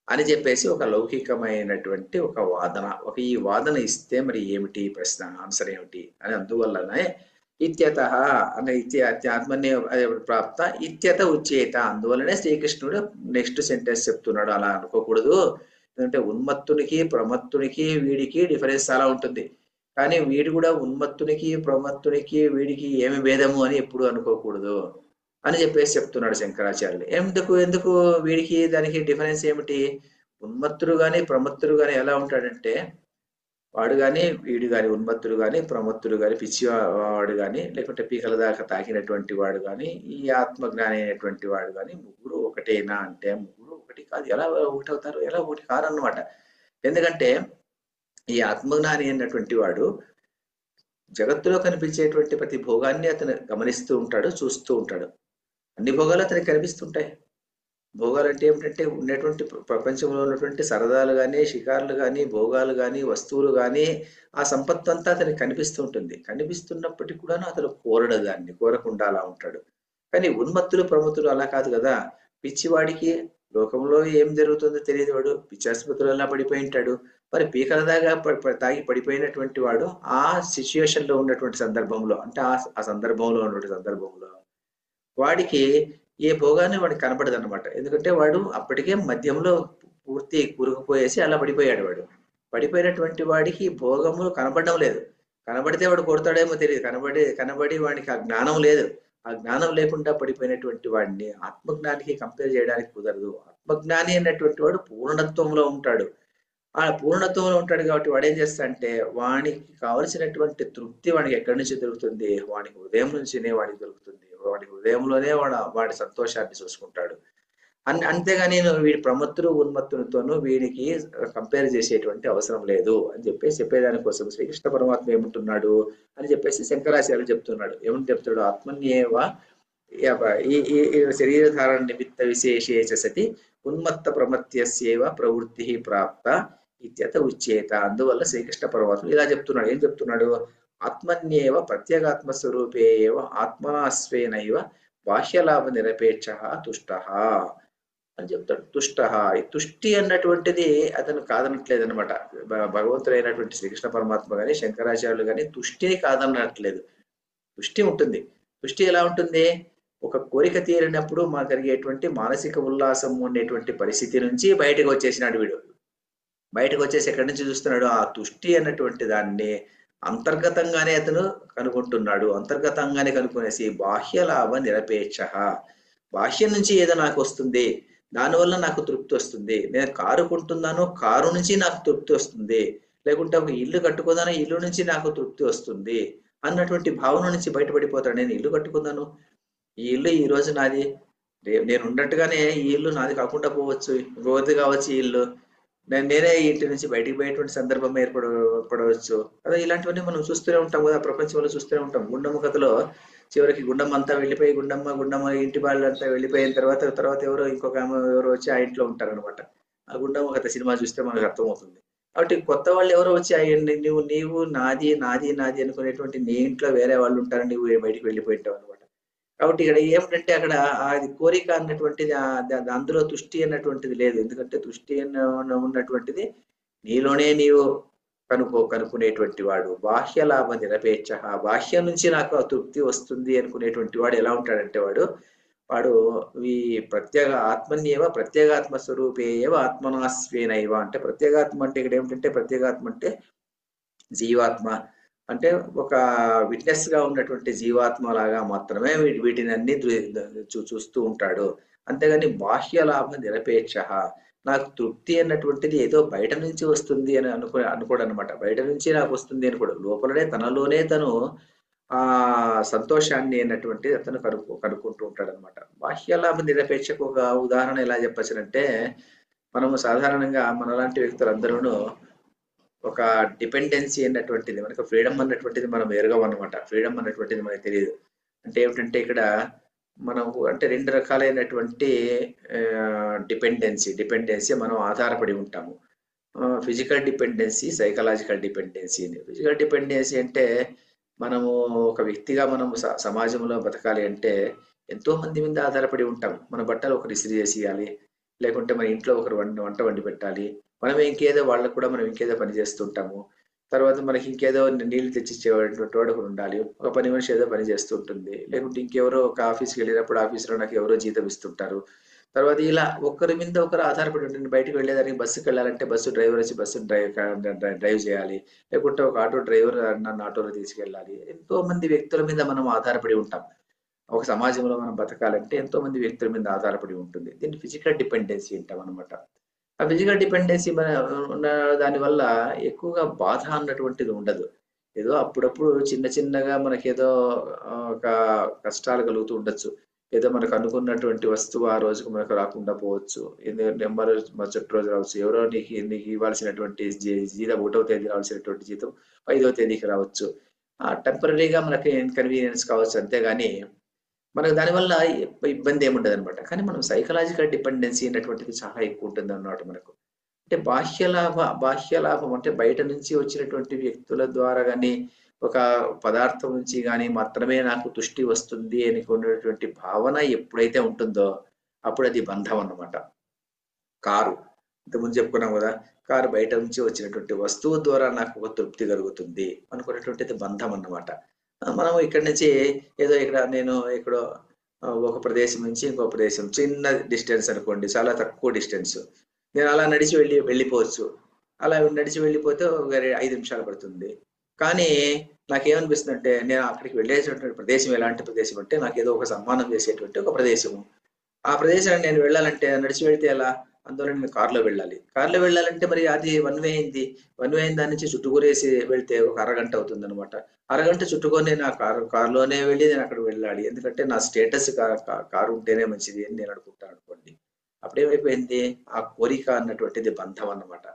[SPEAKER 1] అని చెప్పేసి ఒక లౌకికమైనటువంటి ఒక వాదన. ఈ వాదన ఇస్తే మరి ఏమిటి ప్రశ్న, ఆన్సర్ ఏమిటి అని. అందువల్లనే ఇత్యతః అనే ఆత్మన్య ప్రాప్త ఇత్యత ఉచ్యేత. అందువల్లనే శ్రీకృష్ణుడు నెక్స్ట్ సెంటెన్స్ చెప్తున్నాడు, అలా అనుకోకూడదు. ఎందుకంటే ఉన్మత్తునికి ప్రమత్తునికి వీడికి డిఫరెన్స్ చాలా ఉంటుంది, కానీ వీడు కూడా ఉన్మత్తునికి ప్రమత్తునికి వీడికి ఏమి భేదము అని ఎప్పుడు అనుకోకూడదు అని చెప్పేసి చెప్తున్నాడు శంకరాచార్యులు. ఎందుకు వీడికి దానికి డిఫరెన్స్ ఏమిటి? ఉన్మత్తుడు గాని ప్రమత్తుడు గాని ఎలా ఉంటాడంటే, వాడు గాని వీడు గాని, ఉన్మత్తుడు గాని ప్రమత్తుడు గాని, పిచ్చివాడు గాని, లేకుంటే పీకల దాకా తాకినటువంటి వాడు గాని, ఈ ఆత్మజ్ఞాని అయినటువంటి వాడు గాని, ముగ్గురు ఒకటేనా అంటే ముగ్గురు ఒకటి కాదు. ఎలా ఒకటి అవుతారు? ఎలా ఒకటి కారు అన్నమాట. ఎందుకంటే ఈ ఆత్మజ్ఞాని అయినటువంటి వాడు జగత్తులో కనిపించేటువంటి ప్రతి భోగాన్ని అతను గమనిస్తూ ఉంటాడు, చూస్తూ ఉంటాడు. అన్ని భోగాలు అతనికి కనిపిస్తుంటాయి. భోగాలు అంటే ఏమిటంటే, ఉన్నటువంటి ప్రపంచంలో ఉన్నటువంటి సరదాలు కానీ, షికార్లు కానీ, భోగాలు కానీ, వస్తువులు కానీ, ఆ సంపత్తు అంతా అతనికి కనిపిస్తూ ఉంటుంది. కనిపిస్తున్నప్పటికీ కూడా అతను కోరడు, దాన్ని కోరకుండా అలా ఉంటాడు. కానీ ఉన్మత్తులు ప్రమత్తులు అలా కాదు కదా. పిచ్చివాడికి లోకంలో ఏం జరుగుతుందో తెలియదు, వాడు పిచ్చాసుపత్రులు అలా పడిపోయి ఉంటాడు. మరి పీకల దాకా తాగి పడిపోయినటువంటి వాడు ఆ సిచ్యుయేషన్ లో ఉన్నటువంటి సందర్భంలో, అంటే ఆ సందర్భంలో ఉన్నటువంటి సందర్భంలో వాడికి ఏ భోగాన్ని వాడికి కనపడదు అనమాట. ఎందుకంటే వాడు అప్పటికే మద్యంలో పూర్తి కూరుకుపోయేసి అలా పడిపోయాడు. వాడు పడిపోయినటువంటి వాడికి భోగములు కనపడడం లేదు. కనబడితే వాడు కొడతాడేమో తెలియదు, కనబడి వాడికి ఆ జ్ఞానం లేదు. ఆ జ్ఞానం లేకుండా పడిపోయినటువంటి వాడిని ఆత్మజ్ఞానికి కంపేర్ చేయడానికి కుదరదు. ఆత్మజ్ఞాని అన్నటువంటి వాడు పూర్ణత్వంలో ఉంటాడు. ఆ పూర్ణత్వంలో ఉంటాడు కాబట్టి వాడు ఏం చేస్తాడంటే, వానికి కావలసినటువంటి తృప్తి వాడికి ఎక్కడి నుంచి దొరుకుతుంది? వాడికి హృదయం నుంచినే వాడికి దొరుకుతుంది. వాడి హృదయంలోనే వాడి సంతోషాన్ని చూసుకుంటాడు. అంతేగాని వీడి ప్రమత్తులు ఉన్మత్తులతోనూ వీడికి కంపేర్ చేసేటువంటి అవసరం లేదు అని చెప్పేదానికోసం శ్రీకృష్ణ పరమాత్మ ఏమంటున్నాడు అని చెప్పేసి శంకరాచార్యులు చెప్తున్నాడు. ఏమని చెప్తాడు? ఆత్మన్యేవ ఈ శరీరధారణ నిమిత్త విశేషేచ సతి ఉన్మత్త ప్రమత్యస్యేవ ప్రవృత్తి ప్రాప్త ఇత్యత ఉచ్యేత. అందువల్ల శ్రీకృష్ణ పరమాత్మ ఇలా చెప్తున్నాడు. ఏం చెప్తున్నాడు? ఆత్మన్యేవ ప్రత్యేగాత్మ స్వరూపే ఆత్మనాస్వేనైవ బాహ్యలాభ నిరపేక్ష తుష్ట అని చెప్తాడు. తుష్టి అన్నటువంటిది అతను కాదనట్లేదు అనమాట. భగవంతుడైనటువంటి శ్రీకృష్ణ పరమాత్మ గాని శంకరాచార్యులు గాని తుష్టిని కాదనట్లేదు. తుష్టి ఉంటుంది. తుష్టి ఎలా ఉంటుంది? ఒక కోరిక తీరినప్పుడు మా కలిగేటువంటి మానసిక ఉల్లాసం ఉండేటువంటి పరిస్థితి నుంచి బయటకు వచ్చేసినాడు వీడు. బయటకు వచ్చేసి ఎక్కడి నుంచి చూస్తున్నాడు? ఆ తుష్టి అన్నటువంటి దాన్ని అంతర్గతంగానే అతను కనుగొంటున్నాడు. అంతర్గతంగానే కనుక్కునేసి బాహ్య లాభ నిరపేక్ష, బాహ్యం నుంచి ఏదో నాకు వస్తుంది, దానివల్ల నాకు తృప్తి వస్తుంది. నేను కారు కొంటున్నాను, కారు నుంచి నాకు తృప్తి వస్తుంది. లేకుంటే ఒక ఇల్లు కట్టుకున్నాను, ఇల్లు నుంచి నాకు తృప్తి వస్తుంది అన్నటువంటి భావన నుంచి బయటపడిపోతాడు. నేను ఇల్లు కట్టుకున్నాను, ఈ ఇల్లు ఈ రోజు నాది, నేను ఉన్నట్టుగానే ఈ ఇల్లు నాది కాకుండా పోవచ్చు, ఇంకోది కావచ్చు ఈ ఇల్లు, నేనే ఇంటి నుంచి బయటికి పోయేటువంటి సందర్భం ఏర్పడవచ్చు కదా. ఇలాంటివన్నీ మనం చూస్తూనే ఉంటాం కదా, ప్రపంచంలో చూస్తూనే ఉంటాం. గుండమ్మ కథలో చివరికి గుండమ్మ అంతా వెళ్ళిపోయి గుండమ్మ ఇంటి వాళ్ళంతా వెళ్ళిపోయిన తర్వాత ఎవరో ఇంకొక ఆమె ఎవరో వచ్చి ఆ ఇంట్లో ఉంటారనమాట. ఆ గుండమ్మ కథ సినిమా చూస్తే మనకు అర్థమవుతుంది. కాబట్టి కొత్త వాళ్ళు ఎవరో వచ్చి నీవు నాది నాది నాది అనుకునేటువంటి నీ ఇంట్లో వేరే వాళ్ళు ఉంటారని నువ్వు బయటికి వెళ్ళిపోయింటావు అనమాట. కాబట్టి ఇక్కడ ఏమిటంటే అక్కడ అది కోరిక అన్నటువంటిది అందులో తుష్టి అన్నటువంటిది లేదు. ఎందుకంటే తుష్టి ఉన్నటువంటిది నీలోనే నీవు కనుక్కునేటువంటి వాడు. బాహ్య లాభ నిరపేక్ష, బాహ్యం నుంచి నాకు ఆ తృప్తి వస్తుంది అనుకునేటువంటి వాడు ఎలా ఉంటాడంటే వాడు వాడు ఈ ఆత్మన్యేవ ప్రత్యేగాత్మ స్వరూపే ఏవ ఆత్మనాస్వేనైవ అంటే ప్రత్యేగాత్మ అంటే ఇక్కడ ఏమిటంటే ప్రత్యేగాత్మ అంటే జీవాత్మ అంటే ఒక విట్నెస్ గా ఉన్నటువంటి జీవాత్మ లాగా మాత్రమే వీటిని అన్ని చూస్తూ ఉంటాడు. అంతేగాని బాహ్య లాభ నిరపేక్ష, నాకు తృప్తి అన్నటువంటిది ఏదో బయట నుంచి వస్తుంది అని అనుకోడు అనమాట. బయట నుంచి నాకు వస్తుంది అనుకోడు, లోపలనే తనలోనే తను ఆ సంతోషాన్ని అన్నటువంటి అతను కనుక్కుంటూ ఉంటాడు అనమాట. బాహ్య లాభ నిరపేక్షకు ఒక ఉదాహరణ ఎలా చెప్పచ్చునంటే, మనము సాధారణంగా మనలాంటి వ్యక్తులందరూ ఒక డిపెండెన్సీ అన్నటువంటిది, మనకు ఫ్రీడమ్ అన్నటువంటిది మనం ఎరగం అనమాట. ఫ్రీడమ్ అన్నటువంటిది మనకు తెలియదు. అంటే ఏమిటంటే ఇక్కడ మనకు అంటే రెండు రకాలైనటువంటి డిపెండెన్సీ మనం ఆధారపడి ఉంటాము. Physical dependency, psychological dependency. Physical dependency అంటే మనము ఒక వ్యక్తిగా మనము సమాజంలో బతకాలి అంటే ఎంతో మంది మీద ఆధారపడి ఉంటాం. మన బట్టలు ఒకరు ఇస్త్రీ చేసి ఇవ్వాలి, లేకుంటే మన ఇంట్లో ఒకరు వంట వండి పెట్టాలి, మనం ఇంకేదో వాళ్ళకు కూడా మనం ఇంకేదో పని చేస్తుంటాము. తర్వాత మనకి ఇంకేదో నీళ్లు తెచ్చిచ్చేటువంటి వాడు ఒకరు ఉండాలి, ఒక పని మనిషి ఏదో పని చేస్తూ ఉంటుంది, లేకుంటే ఇంకెవరో ఒక ఆఫీస్కి వెళ్ళినప్పుడు ఆఫీస్లో నాకు ఎవరో జీతం ఇస్తుంటారు. తర్వాత ఇలా ఒకరి మీద ఒకరు ఆధారపడి ఉంటుంది. బయటకు వెళ్ళేదానికి బస్సుకి వెళ్ళాలంటే బస్సు డ్రైవర్ వచ్చి బస్సు డ్రైవ్ చేయాలి, లేకుంటే ఒక ఆటో డ్రైవర్ నన్ను ఆటోలో తీసుకెళ్ళాలి. ఎంతో మంది వ్యక్తుల మీద మనం ఆధారపడి ఉంటాం. ఒక సమాజంలో మనం బతకాలంటే ఎంతో మంది వ్యక్తుల మీద ఆధారపడి ఉంటుంది. దీన్ని ఫిజికల్ డిపెండెన్సీ అంటాం అనమాట. ఆ ఫిజికల్ డిపెండెన్సీ ఉన్న దానివల్ల ఎక్కువగా బాధ అన్నటువంటిది ఉండదు. ఏదో అప్పుడప్పుడు చిన్న చిన్నగా మనకేదో ఒక కష్టాలు కలుగుతూ ఉండొచ్చు. ఏదో మనకు అనుకున్నటువంటి వస్తువు ఆ రోజుకు మనకు రాకుండా పోవచ్చు, మరుసటి రోజు రావచ్చు. ఎవరో నీకు ఇవ్వాల్సినటువంటి జీతం 1వ తేదీ రావాల్సినటువంటి జీతం 5వ తేదీకి రావచ్చు. టెంపరీగా మనకి ఇన్కన్వీనియన్స్ కావచ్చు, అంతేగాని మనకు దానివల్ల ఇబ్బంది ఏముండదు అనమాట. కానీ మనం సైకలాజికల్ డిపెండెన్సీ అనేటువంటిది చాలా ఎక్కువ ఉంటుంది అన్నమాట మనకు. అంటే బాహ్య లాభం అంటే బయట నుంచి వచ్చినటువంటి వ్యక్తుల ద్వారా కానీ ఒక పదార్థం నుంచి కానీ మాత్రమే నాకు తుష్టి వస్తుంది అనుకున్నటువంటి భావన ఎప్పుడైతే ఉంటుందో అప్పుడు అది బంధం అన్నమాట. కారు ఇంతకుముందు చెప్పుకున్నాం కదా, కారు బయట నుంచి వచ్చినటువంటి వస్తువు ద్వారా నాకు ఒక తృప్తి కలుగుతుంది అనుకున్నటువంటిది బంధం అన్నమాట. మనం ఇక్కడి నుంచి ఏదో నేను ఎక్కడో ఒక ప్రదేశం నుంచి ఇంకో ప్రదేశం చిన్న డిస్టెన్స్ అనుకోండి, చాలా తక్కువ డిస్టెన్స్, నేను అలా నడిచి వెళ్ళిపోవచ్చు. అలా నడిచి వెళ్ళిపోతే ఒక 5 నిమిషాలు పడుతుంది. కానీ నాకేమనిపిస్తుంది అంటే నేను అక్కడికి వెళ్ళేటువంటి ప్రదేశం ఎలాంటి ప్రదేశం అంటే నాకు ఏదో ఒక సన్మానం చేసేటువంటి ఒక ప్రదేశము. ఆ ప్రదేశాన్ని నేను వెళ్ళాలంటే నడిచి వెళ్తే ఎలా, అందువల్ల నేను కారులో వెళ్ళాలి. కారులో వెళ్ళాలంటే మరి అది వన్ వే అయింది. దాని నుంచి చుట్టుకొరేసి వెళ్తే ఒక అరగంట అవుతుంది అనమాట. అరగంట చుట్టుకొని నా కారులోనే వెళ్ళి నేను అక్కడ వెళ్ళాలి. ఎందుకంటే నా స్టేటస్ కారు ఉంటేనే మంచిది అని నేను అనుకుంటాను అనుకోండి. అప్పుడేమైపోయింది, ఆ కోరిక అన్నటువంటిది బంధం అన్నమాట.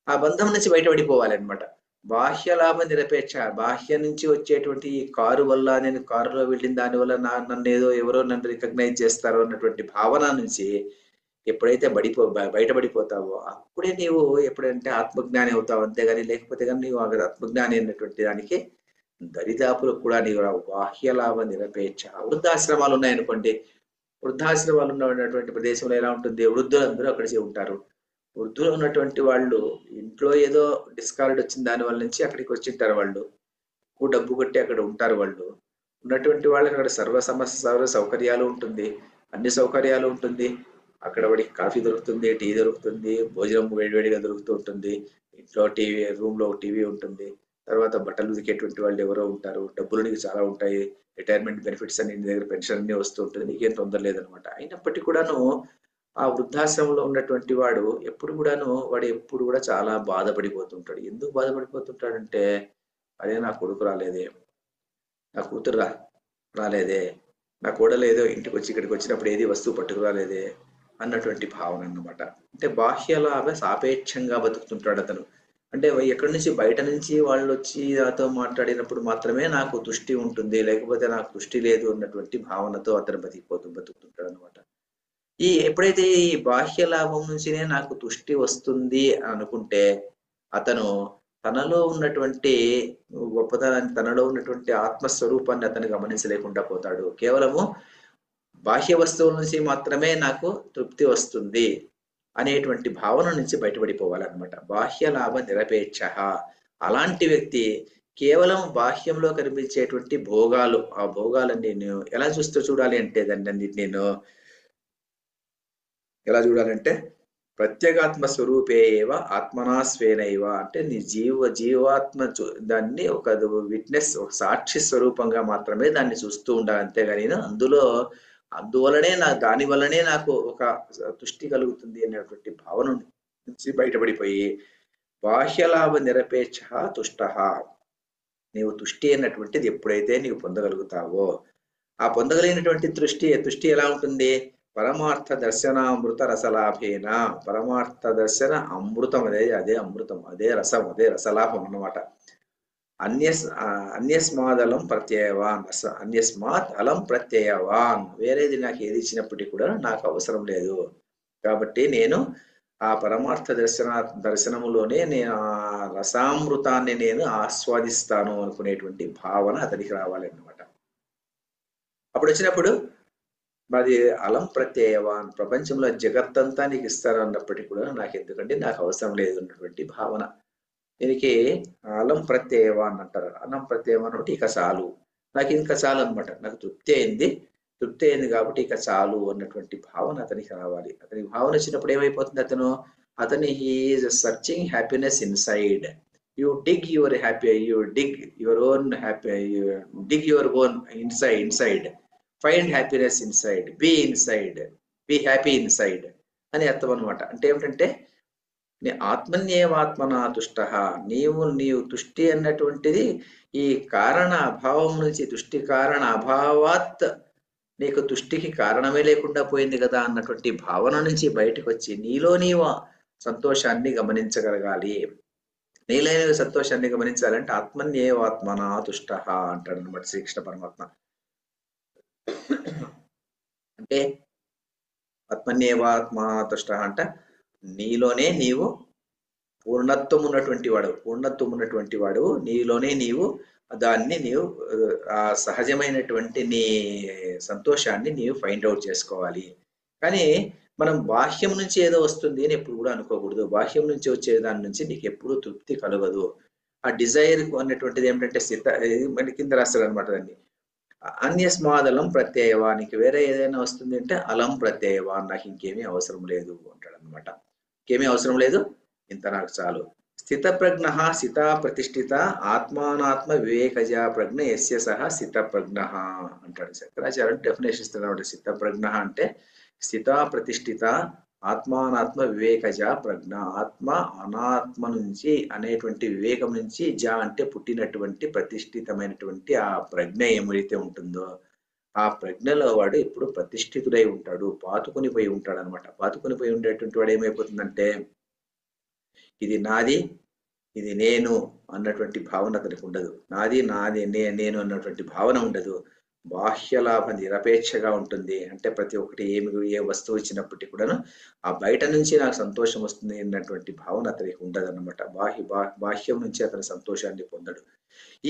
[SPEAKER 1] ఆ బంధం నుంచి బయటపడిపోవాలి అనమాట. బాహ్య లాభ నిరపేక్ష, బాహ్య నుంచి వచ్చేటువంటి కారు వల్ల, నేను కారులో వెళ్ళిన దాని వల్ల నన్ను ఎవరో నన్ను రికగ్నైజ్ చేస్తారో అన్నటువంటి భావన నుంచి ఎప్పుడైతే బయటపడిపోతావో అప్పుడే నీవు ఎప్పుడంటే ఆత్మజ్ఞాని అవుతావు. అంతేగాని లేకపోతే కానీ నీవు ఆత్మజ్ఞాని అన్నటువంటి దానికి దరిదాపులకు కూడా నీవు రావు. బాహ్య లాభ నిరపేక్ష. వృద్ధాశ్రమాలు ఉన్నాయనుకోండి, వృద్ధాశ్రమాలు ఉన్నటువంటి ప్రదేశంలో ఎలా ఉంటుంది, వృద్ధులందరూ అక్కడికి ఉంటారు. వృద్ధులు ఉన్నటువంటి వాళ్ళు ఇంట్లో ఏదో డిస్కార్డ్ వచ్చిన దాని వల్ల నుంచి అక్కడికి వచ్చింటారు. వాళ్ళు ఎక్కువ డబ్బు కొట్టి అక్కడ ఉంటారు. వాళ్ళు ఉన్నటువంటి వాళ్ళకి అక్కడ సర్వ సౌకర్యాలు ఉంటుంది, అన్ని సౌకర్యాలు ఉంటుంది. అక్కడ వాడికి కాఫీ దొరుకుతుంది, టీ దొరుకుతుంది, భోజనం వేడివేడిగా దొరుకుతూ ఉంటుంది. ఇంట్లో రూమ్ లో టీవీ ఉంటుంది. తర్వాత బట్టలు ఉతికేటువంటి వాళ్ళు ఎవరో ఉంటారు. డబ్బులు నీకు చాలా ఉంటాయి, రిటైర్మెంట్ బెనిఫిట్స్ అని నీ దగ్గర పెన్షన్ అన్ని వస్తూ ఉంటుంది, నీకేం తొందర లేదనమాట. అయినప్పటికీ కూడాను ఆ వృద్ధాశ్రమంలో ఉన్నటువంటి వాడు ఎప్పుడు కూడా చాలా బాధపడిపోతుంటాడు. ఎందుకు బాధపడిపోతుంటాడంటే, అదే నా కొడుకు రాలేదే, నా కూతురు రాలేదే, నా కోడలు ఏదో ఇంటికి వచ్చి ఇక్కడికి వచ్చినప్పుడు ఏది వస్తువు పట్టుకురాలేదే అన్నటువంటి భావన అన్నమాట. అంటే బాహ్యలాభ సాపేక్షంగా బతుకుతుంటాడు అతను. అంటే ఎక్కడి నుంచి బయట నుంచి వాళ్ళు వచ్చి నాతో మాట్లాడినప్పుడు మాత్రమే నాకు తుష్టి ఉంటుంది, లేకపోతే నాకు తుష్టి లేదు అన్నటువంటి భావనతో అతను బతుకుతుంటాడు అనమాట. ఎప్పుడైతే ఈ బాహ్య లాభం నుంచినే నాకు తుష్టి వస్తుంది అనుకుంటే అతను తనలో ఉన్నటువంటి గొప్పతనాన్ని, తనలో ఉన్నటువంటి ఆత్మస్వరూపాన్ని అతను గమనించలేకుండా పోతాడు. కేవలము బాహ్య వస్తువుల నుంచి మాత్రమే నాకు తృప్తి వస్తుంది అనేటువంటి భావన నుంచి బయటపడిపోవాలన్నమాట. బాహ్య లాభ నిరపేక్ష. అలాంటి వ్యక్తి కేవలం బాహ్యంలో కనిపించేటువంటి భోగాలు, ఆ భోగాలన్నీ నేను ఎలా చూడాలి అంటే దాన్ని నేను ఎలా చూడాలంటే ప్రత్యేగాత్మ స్వరూపే ఏవ ఆత్మనా స్వేనైవ, అంటే నీ జీవాత్మ దాన్ని ఒక విట్నెస్, ఒక సాక్షి స్వరూపంగా మాత్రమే దాన్ని చూస్తూ ఉండాలి. అంతేగాని అందువలనే దాని వల్లనే నాకు ఒక తుష్టి కలుగుతుంది అనేటువంటి భావన నుంచి బయటపడిపోయి బాహ్యలాభ నిరపేక్ష తుష్ట, నీవు తుష్టి అన్నటువంటిది ఎప్పుడైతే నీవు పొందగలుగుతావో, ఆ పొందగలిగినటువంటి తుష్టి ఎలా ఉంటుంది? పరమార్థ దర్శనామృత రసలాభేన. పరమార్థ దర్శన అమృతం, అదే అమృతం, అదే రసం, అదే రసలాభం అన్నమాట. అన్యస్మాదలం ప్రత్యయవాన్, అన్యస్మాత్ అలం ప్రత్యయవాన్. వేరేది నాకు ఏది ఇచ్చినప్పటికీ కూడా నాకు అవసరం లేదు. కాబట్టి నేను ఆ పరమార్థ దర్శనములోనే నేను ఆ రసామృతాన్ని నేను ఆస్వాదిస్తాను అనుకునేటువంటి భావన అతనికి రావాలన్నమాట. అప్పుడు వచ్చినప్పుడు మరి అలం ప్రత్యయవాన్, ప్రపంచంలో జగత్తంతా నీకు ఇస్తాను అన్నప్పటికీ కూడా నాకు ఎందుకంటే నాకు అవసరం లేదు అన్నటువంటి భావన. దీనికి అలం ప్రత్యయవాన్ అంటారు. అలం ప్రత్యయవాన్ అంటే ఇక చాలు, నాకు ఇంకా చాలు అనమాట, నాకు తృప్తి అయింది కాబట్టి ఇక చాలు అన్నటువంటి భావన అతనికి రావాలి. అతనికి భావన వచ్చినప్పుడు ఏమైపోతుంది? అతని he's searching happiness inside. You dig your own inside, find happiness inside, be happy inside అని అర్థం అనమాట. అంటే ఏమిటంటే ఆత్మన్యేవాత్మనా తుష్ట, నీవు తుష్టి అన్నటువంటిది ఈ కారణ అభావం నుంచి, తుష్టి కారణ అభావాత్ నీకు తుష్టికి కారణమే లేకుండా పోయింది కదా అన్నటువంటి భావన నుంచి బయటకు వచ్చి నీలో నీవు సంతోషాన్ని గమనించగలగాలి. నీలో నీవు సంతోషాన్ని గమనించాలంటే ఆత్మన్యేవాత్మనా తుష్ట అంటాడు అనమాట శ్రీకృష్ణ పరమాత్మ. అంటే ఆత్మన్యేవాత్మనా తుష్ట అంటే నీలోనే నీవు పూర్ణత్వం ఉన్నటువంటి వాడు, నీలోనే నీవు ఆ సహజమైనటువంటి నీ సంతోషాన్ని నీవు ఫైండ్ అవుట్ చేసుకోవాలి. కానీ మనం బాహ్యం నుంచి ఏదో వస్తుంది అని ఎప్పుడు కూడా అనుకోకూడదు. బాహ్యం నుంచి వచ్చే దాని నుంచి నీకు ఎప్పుడు తృప్తి కలగదు. ఆ డిజైర్ అన్నటువంటిది ఏమిటంటే మన కింద రాస్తాడు అనమాట దాన్ని. అన్యస్మాదలం ప్రత్యయవానికి వేరే ఏదైనా వస్తుంది అంటే అలం ప్రత్యయవా, నాకు ఇంకేమీ అవసరం లేదు అంటాడు అనమాట. ఇంకేమీ అవసరం లేదు, ఇంత నాకు చాలు. స్థిత ప్రజ్ఞ స్థిత ప్రతిష్ఠిత ఆత్మానాత్మ వివేకజ ప్రజ్ఞ యస్య సహ స్థిత ప్రజ్ఞ అంటాడు శంకరాచార్యుడు. డెఫినేషన్ ఇస్తున్నాడు. స్థిత ప్రజ్ఞ అంటే స్థిత ప్రతిష్ఠిత ఆత్మానాత్మ వివేకజ ప్రజ్ఞ, ఆత్మ అనాత్మ నుంచి అనేటువంటి వివేకం నుంచి జ అంటే పుట్టినటువంటి ప్రతిష్ఠితమైనటువంటి ఆ ప్రజ్ఞ ఏమైతే ఉంటుందో ఆ ప్రజ్ఞలో వాడు ఇప్పుడు ప్రతిష్ఠితుడై ఉంటాడు, పాతుకుని పోయి ఉంటాడు అనమాట. పాతుకుని పోయి ఉండేటువంటి వాడు ఏమైపోతుందంటే ఇది నాది, ఇది నేను అన్నటువంటి భావన అతనికి ఉండదు. నాది నేను అన్నటువంటి భావన ఉండదు. బాహ్యలాభ నిరపేక్షగా ఉంటుంది. అంటే ప్రతి ఒక్కటి ఏ వస్తువు ఇచ్చినప్పటికీ కూడాను ఆ బయట నుంచి నాకు సంతోషం వస్తుంది అన్నటువంటి భావన అతనికి ఉండదు అనమాట. బాహ్యం నుంచి అతని సంతోషాన్ని పొందడు.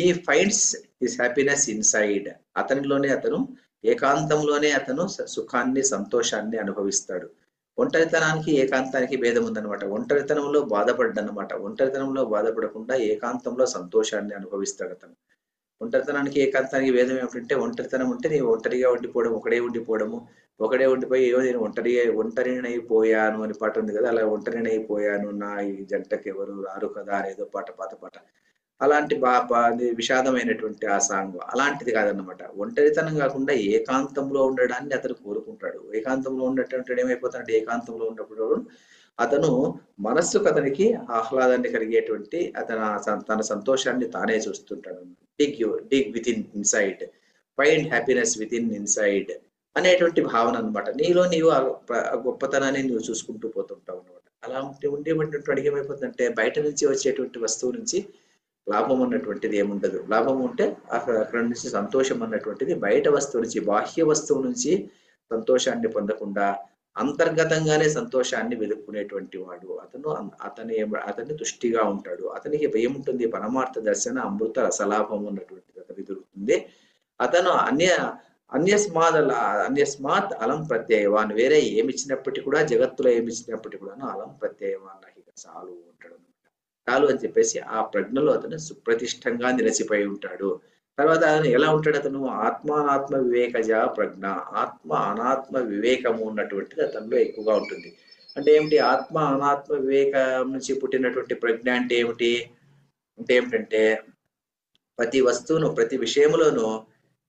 [SPEAKER 1] ఈ ఫైండ్స్ హిస్ హ్యాపీనెస్ ఇన్సైడ్. అతను ఏకాంతంలోనే అతను సుఖాన్ని సంతోషాన్ని అనుభవిస్తాడు. ఒంటరితనానికి ఏకాంతానికి భేదం ఉందన్నమాట. ఒంటరితనంలో బాధపడ్డనమాట. ఒంటరితనంలో బాధపడకుండా ఏకాంతంలో సంతోషాన్ని అనుభవిస్తాడు అతను. ఒంటరితనానికి ఏకాంతానికి భేదం ఏమిటంటే ఒంటరితనం ఉంటే నేను ఒంటరిగా ఉండిపోవడం, ఒకడే ఉండిపోయి ఏమో నేను ఒంటరినైపోయాను అని పాట ఉంది కదా, అలా ఒంటరినైపోయాను, నా ఈ జంటకి ఎవరు రారు కదా అనేదో పాట అలాంటి విషాదమైనటువంటి ఆ సాంగ్ అలాంటిది కాదన్నమాట. ఒంటరితనం కాకుండా ఏకాంతంలో ఉండడాన్ని అతను కోరుకుంటాడు. ఏకాంతంలో ఉండేటువంటి ఏమైపోతాడంటే ఏకాంతంలో ఉన్నప్పుడు అతను మనస్సుకు అతనికి ఆహ్లాదాన్ని కలిగేటువంటి తన సంతోషాన్ని తానే చూస్తుంటాడు. Dig within inside, find happiness within inside అనేటువంటి భావన అనమాట. నీలో నీవు ఆ గొప్పతనాన్ని నువ్వు చూసుకుంటూ పోతుంటావు అనమాట. అలా ఉండేటువంటి అడిగి ఏమైపోతుందంటే బయట నుంచి వచ్చేటువంటి వస్తువు నుంచి లాభం అన్నటువంటిది ఏముండదు. లాభం ఉంటే అక్కడ నుంచి సంతోషం అన్నటువంటిది బయట వస్తువు నుంచి, బాహ్య వస్తువు నుంచి సంతోషాన్ని పొందకుండా అంతర్గతంగానే సంతోషాన్ని వెతుక్కునేటువంటి వాడు అతని తుష్టిగా ఉంటాడు. అతనికి ఏముంటుంది? పరమార్థ దర్శన అమృత రసలాభం ఉన్నటువంటిది అతనికి దొరుకుతుంది. అతను అన్యస్మాత్ అలం ప్రత్యయవాన్. వేరే ఏమిచ్చినప్పటికీ కూడా, జగత్తులో ఏమిచ్చినప్పటికీ కూడా అలం ప్రత్యయవాన్ చాలు ఉంటాడు. చాలు అని చెప్పేసి ఆ ప్రజ్ఞలో అతను సుప్రతిష్టంగా నిలిచిపోయి ఉంటాడు. తర్వాత అతను ఎలా ఉంటాడు? అతను ఆత్మానాత్మ వివేకజ ప్రజ్ఞ. ఆత్మ అనాత్మ వివేకము ఉన్నటువంటిది అతనిలో ఎక్కువగా ఉంటుంది. అంటే ఏమిటి? ఆత్మ అనాత్మ వివేకం నుంచి పుట్టినటువంటి ప్రజ్ఞ అంటే ఏమిటి? అంటే ఏమిటంటే ప్రతి వస్తువును, ప్రతి విషయములోనూ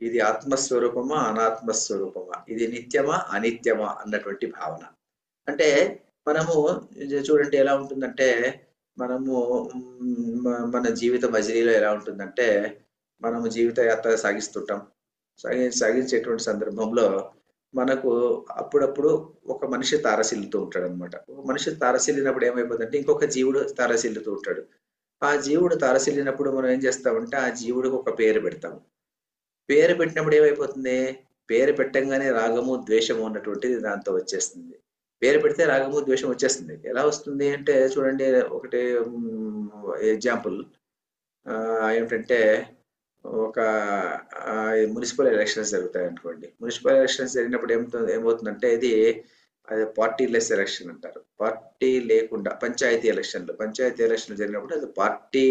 [SPEAKER 1] ఇది ఆత్మస్వరూపమా అనాత్మస్వరూపమా, ఇది నిత్యమా అనిత్యమా అన్నటువంటి భావన. అంటే మనము చూడండి ఎలా ఉంటుందంటే, మనము మన జీవిత మజిలీలో ఎలా ఉంటుందంటే, మనము జీవిత యాత్ర సాగిస్తుంటాం. సాగించేటువంటి సందర్భంలో మనకు అప్పుడప్పుడు ఒక మనిషి తారసిల్లుతూ ఉంటాడు అనమాట. ఒక మనిషి తారసిల్లినప్పుడు ఏమైపోతుందంటే ఇంకొక జీవుడు తారసిల్లుతూ ఉంటాడు. ఆ జీవుడు తారసిల్లినప్పుడు మనం ఏం చేస్తామంటే ఆ జీవుడికి ఒక పేరు పెడతాము. పేరు పెట్టినప్పుడు ఏమైపోతుంది? పేరు పెట్టంగానే రాగము ద్వేషము అన్నటువంటిది దాంతో వచ్చేస్తుంది. పేరు పెడితే రాగము ద్వేషం వచ్చేస్తుంది. ఎలా వస్తుంది అంటే చూడండి, ఒకటి ఎగ్జాంపుల్ ఏమిటంటే, ఒక మున్సిపల్ ఎలక్షన్స్ జరుగుతాయి అనుకోండి. మున్సిపల్ ఎలక్షన్స్ జరిగినప్పుడు ఏమవుతుందంటే అది పార్టీ లెస్ ఎలక్షన్ అంటారు. పార్టీ లేకుండా పంచాయతీ ఎలక్షన్లు జరిగినప్పుడు అది పార్టీ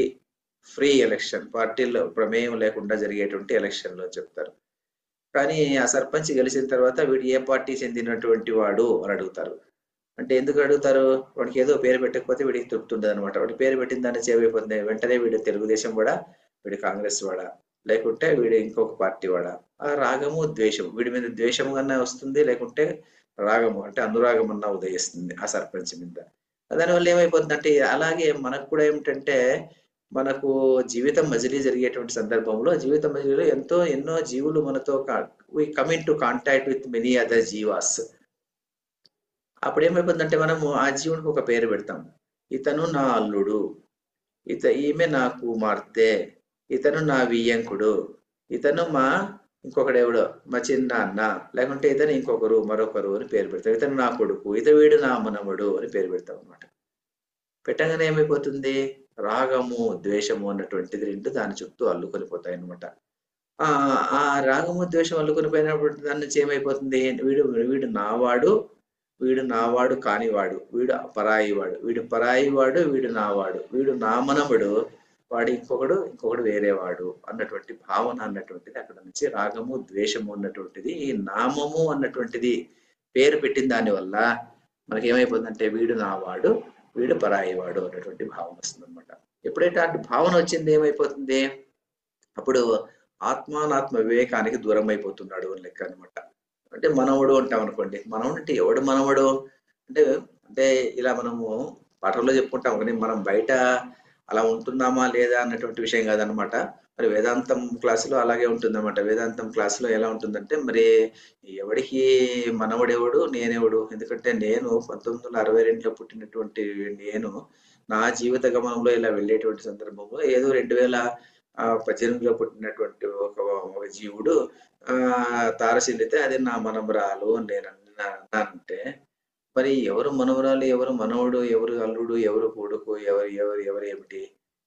[SPEAKER 1] ఫ్రీ ఎలక్షన్, పార్టీలో ప్రమేయం లేకుండా జరిగేటువంటి ఎలక్షన్లు అని చెప్తారు. కానీ ఆ సర్పంచ్ గెలిచిన తర్వాత వీడు ఏ పార్టీ చెందినటువంటి వాడు అని అడుగుతారు. అంటే ఎందుకు అడుగుతారు? వాడికి ఏదో పేరు పెట్టకపోతే వీడికి తృప్తి ఉండదు అనమాట. వాడి పేరు పెట్టిన దాన్ని చేయబోతుంది, వెంటనే వీడు తెలుగుదేశం వాడా, వీడు కాంగ్రెస్ వాడా, లేకుంటే వీడు ఇంకొక పార్టీ వాడా. ఆ రాగము ద్వేషము, వీడి మీద ద్వేషం కన్నా వస్తుంది, లేకుంటే రాగము అంటే అనురాగం అన్నా ఉదయిస్తుంది ఆ సర్పంచ్ మీద. దానివల్ల ఏమైపోతుందంటే అలాగే మనకు కూడా ఏమిటంటే, మనకు జీవితం మజిలీ జరిగేటువంటి సందర్భంలో జీవితం మజిలీలో ఎన్నో జీవులు మనతో we come in to contact with many other జీవాస్. అప్పుడు ఏమైపోతుందంటే మనము ఆ జీవునికి ఒక పేరు పెడతాం. ఇతను నా అల్లుడు, ఈమె నా కుమార్తె, ఇతను నా వియ్యంకుడు, ఇతను మా ఇంకొకడెవడో మా చిన్నాన్న, లేకుంటే ఇతను మరొకరు అని పేరు పెడతాం. ఇతను నా కొడుకు, వీడు నా మనవడు అని పేరు పెడతాం అనమాట. పెట్టగానే ఏమైపోతుంది? రాగము ద్వేషము అన్నటువంటిది రెండు దాని చుట్టూ అల్లుకొని పోతాయి అనమాట. ఆ రాగము ద్వేషం అల్లుకొని పోయినప్పుడు దాని నుంచి ఏమైపోతుంది? వీడు నావాడు, వీడు నావాడు కానివాడు, వీడు పరాయివాడు, వీడు నావాడు, వీడు నా మనవడు, వాడు ఇంకొకడు వేరేవాడు అన్నటువంటి భావన అన్నటువంటిది అక్కడ నుంచి రాగము ద్వేషము అన్నటువంటిది, ఈ నామము అన్నటువంటిది పేరు పెట్టిన దాని వల్ల మనకి ఏమైపోతుందంటే వీడు నావాడు, వీడు పరాయివాడు అన్నటువంటి భావన వస్తుంది అనమాట. ఎప్పుడైతే అటు భావన వచ్చింది ఏమైపోతుంది? అప్పుడు ఆత్మానాత్మ వివేకానికి దూరం అయిపోతున్నాడు అని లెక్క అనమాట. అంటే మనవడు అంటాం అనుకోండి. మనవడు అంటే ఎవడు మనవడు అంటే అంటే ఇలా మనము పాఠంలో చెప్పుకుంటాం, కానీ మనం బయట అలా ఉంటున్నామా లేదా అన్నటువంటి విషయం కాదనమాట. మరి వేదాంతం క్లాసులో అలాగే ఉంటుందన్నమాట. వేదాంతం క్లాసులో ఎలా ఉంటుందంటే, మరి ఎవడికి మనవడెవడు, నేనెవడు? ఎందుకంటే నేను 1962లో పుట్టినటువంటి నేను నా జీవిత గమనంలో ఇలా వెళ్ళేటువంటి సందర్భంలో ఏదో 2018లో పుట్టినటువంటి ఒక జీవుడు తారసిల్లితే అది నా మనవరాలు అని నేను అన్నానంటే, మరి ఎవరు మనవరాలు, ఎవరు మనవడు, ఎవరు అల్లుడు, ఎవరు కొడుకు, ఎవరు ఏమిటి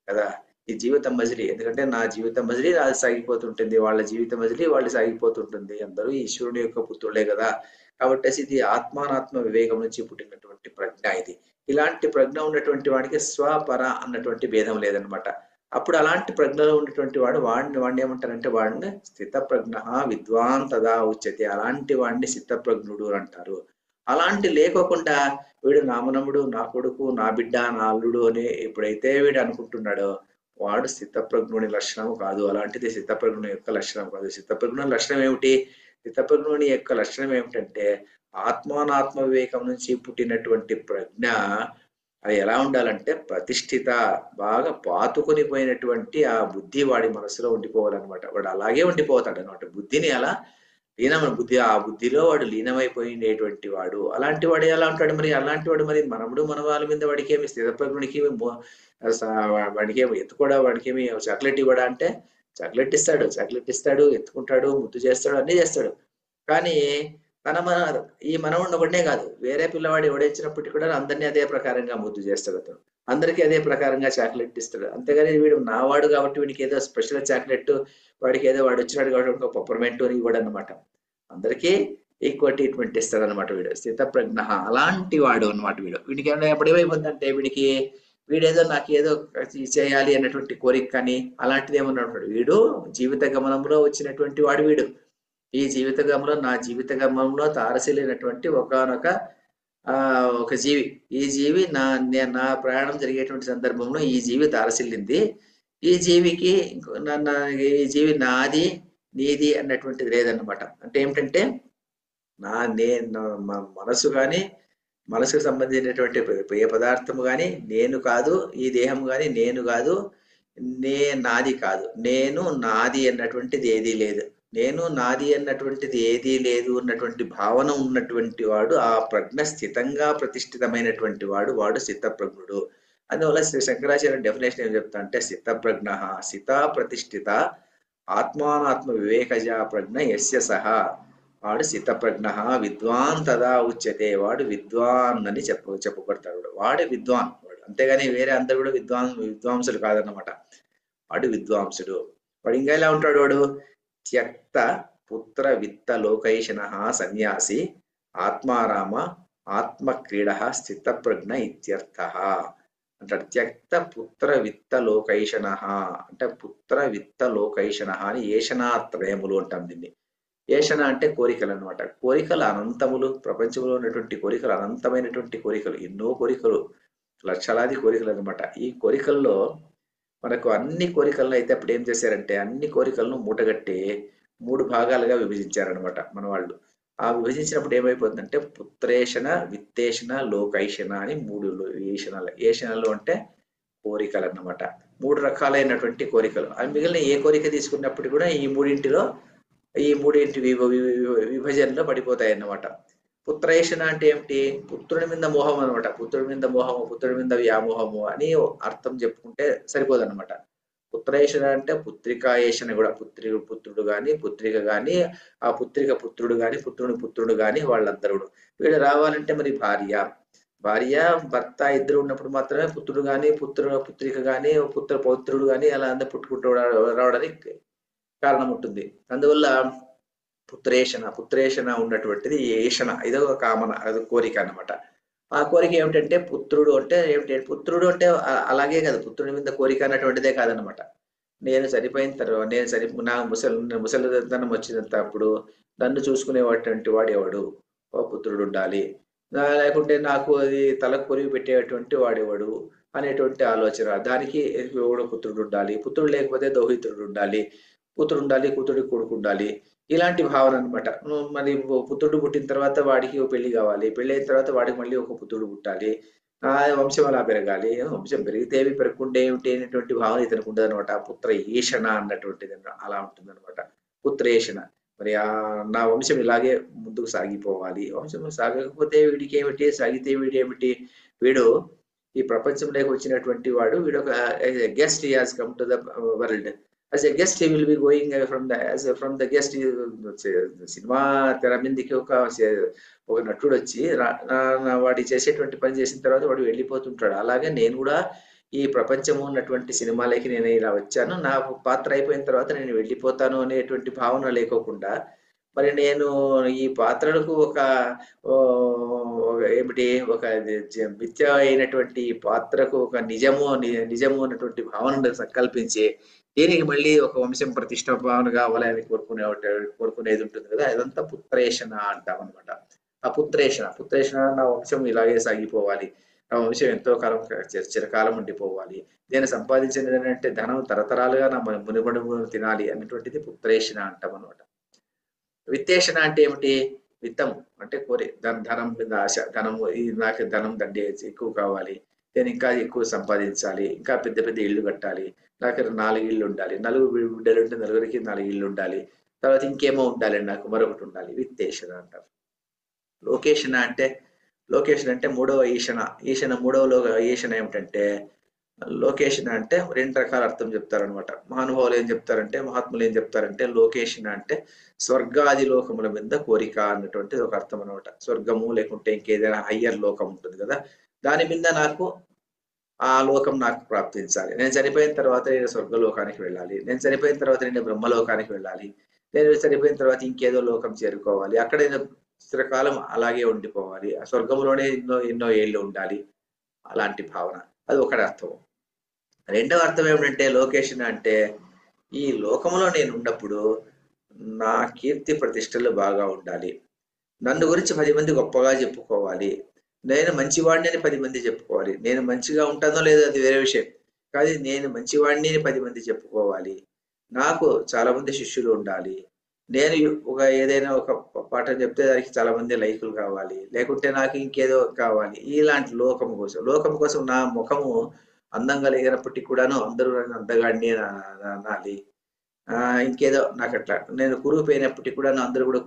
[SPEAKER 1] కదా? ఈ జీవితం మజిలీ. ఎందుకంటే నా జీవితం మజిలీ అది సాగిపోతుంటుంది, వాళ్ళ జీవితం మజిలీ వాళ్ళు సాగిపోతుంటుంది. అందరూ ఈశ్వరుని యొక్క పుత్రులే కదా. కాబట్టి ఇది ఆత్మానాత్మ వివేకం నుంచి పుట్టినటువంటి ప్రజ్ఞ ఇది. ఇలాంటి ప్రజ్ఞ ఉన్నటువంటి వాడికి స్వపర అన్నటువంటి భేదం లేదనమాట. అప్పుడు అలాంటి ప్రజ్ఞలో ఉన్నటువంటి వాడిని ఏమంటారంటే, వాడిని స్థితప్రజ్ఞ విద్వాన్ తదా ఉచ్యతే. అలాంటి వాడిని స్థితప్రజ్ఞుడు అంటారు. అలాంటి లేకోకుండా వీడు నా మనముడు, నా కొడుకు, నా బిడ్డ, నా అల్లుడు అని ఎప్పుడైతే వీడు అనుకుంటున్నాడో వాడు స్థితప్రజ్ఞుని లక్షణం కాదు. అలాంటిది స్థితప్రజ్ఞుని యొక్క లక్షణం కాదు. స్థితప్రజ్ఞుని లక్షణం ఏమిటి? స్థితప్రజ్ఞుని యొక్క లక్షణం ఏమిటంటే ఆత్మానాత్మ వివేకం నుంచి పుట్టినటువంటి ప్రజ్ఞ అది ఎలా ఉండాలంటే ప్రతిష్ఠిత, బాగా పాతుకొని పోయినటువంటి ఆ బుద్ధి వాడి మనసులో ఉండిపోవాలన్నమాట. వాడు అలాగే ఉండిపోతాడు అనమాట. బుద్ధిని అలా ఆ బుద్ధిలో వాడు లీనమైపోయినటువంటి వాడు. అలాంటి వాడు ఎలా ఉంటాడు మరి? అలాంటి వాడు మరి మనవాళ్ళ మీద వాడికి ఏమి స్థితప్రజ్ఞునికి వాడికి ఏమి ఎత్తుకోడా, వాడికి ఏమి చాక్లెట్ ఇవ్వడా అంటే చాక్లెట్ ఇస్తాడు, ఎత్తుకుంటాడు, ముద్దు చేస్తాడు, అన్ని చేస్తాడు. కానీ ఈ మనవుడిని ఒకటే కాదు, వేరే పిల్లవాడు ఎవడొచ్చినప్పటికీ కూడా అందరినీ అదే ప్రకారంగా ముద్దు చేస్తాడు అతను. అందరికీ అదే ప్రకారంగా చాక్లెట్ ఇస్తాడు. అంతేగాని వీడు నావాడు కాబట్టి వీడికి ఏదో స్పెషల్ చాక్లెట్, వాడికి ఏదో వాడు వచ్చినాడు కాబట్టి ఒక పప్పర్మెంట్ అని ఇవ్వడు అనమాట. అందరికీ ఈక్వల్ ట్రీట్మెంట్ ఇస్తాడు అనమాట వీడు. స్థితప్రజ్ఞ అలాంటి వాడు అనమాట వీడు. వీడికి ఏమైనా ఎప్పుడు ఏమైపోతుందంటే వీడేదో నాకు ఏదో చేయాలి అన్నటువంటి కోరిక కానీ అలాంటిది ఏమన్నా ఉంటాడు. వీడు జీవిత గమనంలో వచ్చినటువంటి వాడు వీడు. ఈ జీవిత గమనంలో, నా జీవిత గమనంలో తారసిల్లినటువంటి ఒక జీవి. ఈ జీవి నా ప్రయాణం జరిగేటువంటి సందర్భంలో ఈ జీవి తారసిల్లింది. ఈ జీవికి ఈ జీవి నాది నీది అన్నటువంటిది లేదన్నమాట. అంటే ఏమిటంటే మనసు కానీ, మనసుకు సంబంధించినటువంటి ఏ పదార్థము కానీ నేను కాదు, ఈ దేహం కానీ నేను కాదు, నాది కాదు. నేను నాది అన్నటువంటిది ఏదీ లేదు. నేను నాది అన్నటువంటిది ఏదీ లేదు అన్నటువంటి భావన ఉన్నటువంటి వాడు, ఆ ప్రజ్ఞ స్థితంగా ప్రతిష్ఠితమైనటువంటి వాడు స్థితప్రజ్ఞుడు. అందువల్ల శంకరాచార్య డెఫినేషన్ ఏం చెప్తా అంటే స్థితప్రజ్ఞ స్థిత ప్రతిష్ఠిత ఆత్మానాత్మ వివేకజా ప్రజ్ఞ యస్య సహా, వాడు స్థితప్రజ్ఞ విద్వాన్ తదా ఉచ్యతే. వాడు విద్వాన్ అని చెప్పబడతాడు. వాడు విద్వాన్ వాడు. అంతేగాని వేరే అందరు కూడా విద్వాంసులు కాదన్నమాట. వాడు విద్వాంసుడు. వాడు ఇంకా ఎలా ఉంటాడు? వాడు త్యక్త పుత్ర విత్త లోకైషణ సన్యాసి ఆత్మారామ ఆత్మక్రీడ స్థితప్రజ్ఞ ఇత్యర్థ అంటాడు. త్యక్త పుత్ర విత్త లోకైషణ అంటే పుత్ర విత్త లోకైషణ అని ఏషణాత్రయములు అంటాం దీన్ని. ఏషణ అంటే కోరికలు అనమాట. కోరికలు అనంతములు. ప్రపంచంలో ఉన్నటువంటి కోరికలు అనంతమైనటువంటి కోరికలు, ఎన్నో కోరికలు, లక్షలాది కోరికలు అనమాట. ఈ కోరికల్లో మనకు అన్ని కోరికలను అయితే అప్పుడు ఏం చేశారంటే అన్ని కోరికలను మూటగట్టి 3 భాగాలుగా విభజించారనమాట మన వాళ్ళు. ఆ విభజించినప్పుడు ఏమైపోతుందంటే పుత్రేషణ, విత్తేషణ, లోకైషణ అని 3 ఏషణలు. ఏషణలు అంటే కోరికలు అన్నమాట. 3 రకాలైనటువంటి కోరికలు. అది మిగిలిన ఏ కోరిక తీసుకున్నప్పుడు కూడా ఈ మూడింటి విభజనలో పడిపోతాయి అన్నమాట. పుత్రేషణ అంటే ఏమిటి? పుత్రుని మీద మోహం అనమాట. పుత్రుడి మీద మోహము, పుత్రుడి మీద వ్యామోహము అని అర్థం చెప్పుకుంటే సరిపోదన్నమాట. పుత్రేషణ అంటే పుత్రికాయేషణ కూడా. పుత్రుడు గాని, పుత్రిక గాని, ఆ పుత్రుడు గాని, పుత్రుడు గాని వాళ్ళందరూ. వీళ్ళు రావాలంటే మరి భార్య భర్త ఇద్దరు ఉన్నప్పుడు మాత్రమే పుత్రుడు గాని, పుత్రిక గాని, పౌత్రుడు గాని అలా అందరూ పుట్టుకుంటూ రావడానికి కారణం ఉంటుంది. అందువల్ల పుత్రేషణ ఉన్నటువంటిది ఏషణ. ఇదో ఒక కామన, అది కోరిక అన్నమాట. ఆ కోరిక ఏమిటంటే పుత్రుడు అంటే ఏమిటి? పుత్రుడు అంటే అలాగే కాదు, పుత్రుడి మీద కోరిక అన్నటువంటిదే కాదనమాట. నేను చనిపోయిన తర్వాత నా ముసలితనం వచ్చినప్పుడు నన్ను చూసుకునేటువంటి వాడు ఎవడు? ఓ పుత్రుడు ఉండాలి. లేకుంటే నాకు అది తలకు కొరివి పెట్టేటువంటి వాడెవడు అనేటువంటి ఆలోచన. దానికి ఎవడో పుత్రుడు ఉండాలి. పుత్రుడు లేకపోతే దౌహిత్రుడు ఉండాలి. పుత్రుడు ఉండాలి, కూతుడికి కొడుకు ఉండాలి. ఇలాంటి భావన అనమాట. మరి పుత్రుడు పుట్టిన తర్వాత వాడికి పెళ్లి కావాలి. పెళ్లి అయిన తర్వాత వాడికి మళ్ళీ ఒక పుత్రుడు పుట్టాలి. వంశం అలా పెరగాలి. వంశం పెరిగితే ఏమి పెరగకుంటే ఏమిటి అనేటువంటి భావన ఇతనికి ఉండదు అనమాట. పుత్ర ఈషణ అన్నటువంటిది అలా ఉంటుంది అనమాట. పుత్రేషణ. మరి నా వంశం ఇలాగే ముందుకు సాగిపోవాలి. వంశం సాగకపోతే వీడికి ఏమిటి, సాగితే వీడేమిటి? వీడు ఈ ప్రపంచంలోకి వచ్చినటువంటి వాడు, వీడు ఒక guest he has come to the world. As a guest he will be going from the guest. Cinema తెర మీదకి ఒక నటుడు వచ్చి వాడి చేసేటువంటి పని చేసిన తర్వాత వాడు వెళ్ళిపోతుంటాడు. అలాగే నేను కూడా ఈ ప్రపంచము ఉన్నటువంటి సినిమాలకి నేను ఇలా వచ్చాను, నా పాత్ర అయిపోయిన తర్వాత నేను వెళ్ళిపోతాను అనేటువంటి భావన లేకోకుండా మరి నేను ఈ పాత్రలకు ఒక మిథ్య అయినటువంటి పాత్రకు ఒక నిజము అన్నటువంటి భావన సంకల్పించి దీనికి మళ్ళీ ఒక వంశం ప్రతిష్ట భావన కావాలని కోరుకునేది ఉంటుంది కదా. అదంతా పుత్రేషణ అంటాం అనమాట. ఆ పుత్రేషణ నా వంశం ఇలాగే సాగిపోవాలి, నా వంశం ఎంతో కాలం చిరకాలం ఉండిపోవాలి, నేను సంపాదించినది అంటే ధనం తరతరాలుగా నా మునిమడుగును తినాలి అన్నటువంటిది పుత్రేషణ అంటాం అనమాట. విత్తేషణ అంటే ఏమిటి? విత్తము అంటే ధనం మీద ఆశ. నాకు ధనం ఎక్కువ కావాలి, నేను ఇంకా ఎక్కువ సంపాదించాలి, ఇంకా పెద్ద పెద్ద ఇళ్ళు కట్టాలి, నాకు 4 ఇళ్ళు ఉండాలి, 4 బిడ్డలు ఉంటే 4కి 4 ఇళ్ళు ఉండాలి, తర్వాత ఇంకేమో ఉండాలి, నాకు మరొకటి ఉండాలి. విత్తేషణ అంటారు. లోకేషణ అంటే 3వ ఈషణ. 3వ ఈషణ ఏమిటంటే లోకేషణ అంటే రెండు రకాల అర్థం చెప్తారనమాట. మహానుభావులు ఏం చెప్తారంటే, మహాత్ములు ఏం చెప్తారంటే, లోకేషణ అంటే స్వర్గాది లోకముల మీద కోరిక అన్నటువంటిది ఒక అర్థం అనమాట. స్వర్గము లేకుంటే ఇంకేదైనా హయ్యర్ లోకం ఉంటుంది కదా, దాని మీద నాకు ఆ లోకం నాకు ప్రాప్తించాలి. నేను చనిపోయిన తర్వాత నేను స్వర్గలోకానికి వెళ్ళాలి, నేను చనిపోయిన తర్వాత నేను బ్రహ్మలోకానికి వెళ్ళాలి, నేను చనిపోయిన తర్వాత ఇంకేదో లోకం చేరుకోవాలి, అక్కడ నేను చిరకాలం అలాగే ఉండిపోవాలి, ఆ స్వర్గంలోనే ఎన్నో ఎన్నో ఏళ్ళు ఉండాలి, అలాంటి భావన. అది ఒకటి అర్థం. రెండవ అర్థం ఏమిటంటే, లోకేషన్ అంటే ఈ లోకంలో నేను ఉన్నప్పుడు నా కీర్తి ప్రతిష్టలు బాగా ఉండాలి, నన్ను గురించి 10 మంది గొప్పగా చెప్పుకోవాలి, నేను మంచివాడిని అని 10 మంది చెప్పుకోవాలి. నేను మంచిగా ఉంటానో లేదో అది వేరే విషయం, కానీ నేను మంచివాడిని అని 10 మంది చెప్పుకోవాలి. నాకు చాలా మంది శిష్యులు ఉండాలి. నేను ఒక ఏదైనా ఒక పాఠం చెప్తే దానికి చాలా మంది లైకులు కావాలి, లేకుంటే నాకు ఇంకేదో కావాలి. ఇలాంటి లోకం కోసం నా ముఖము అందంగా లేనప్పటికీ కూడాను అందరూ నన్ను అందగాడిని అని అనాలి. ఇంకేదో నాకు అట్లా నేను కురిపోయినప్పటికీ కూడా అందరూ కూడా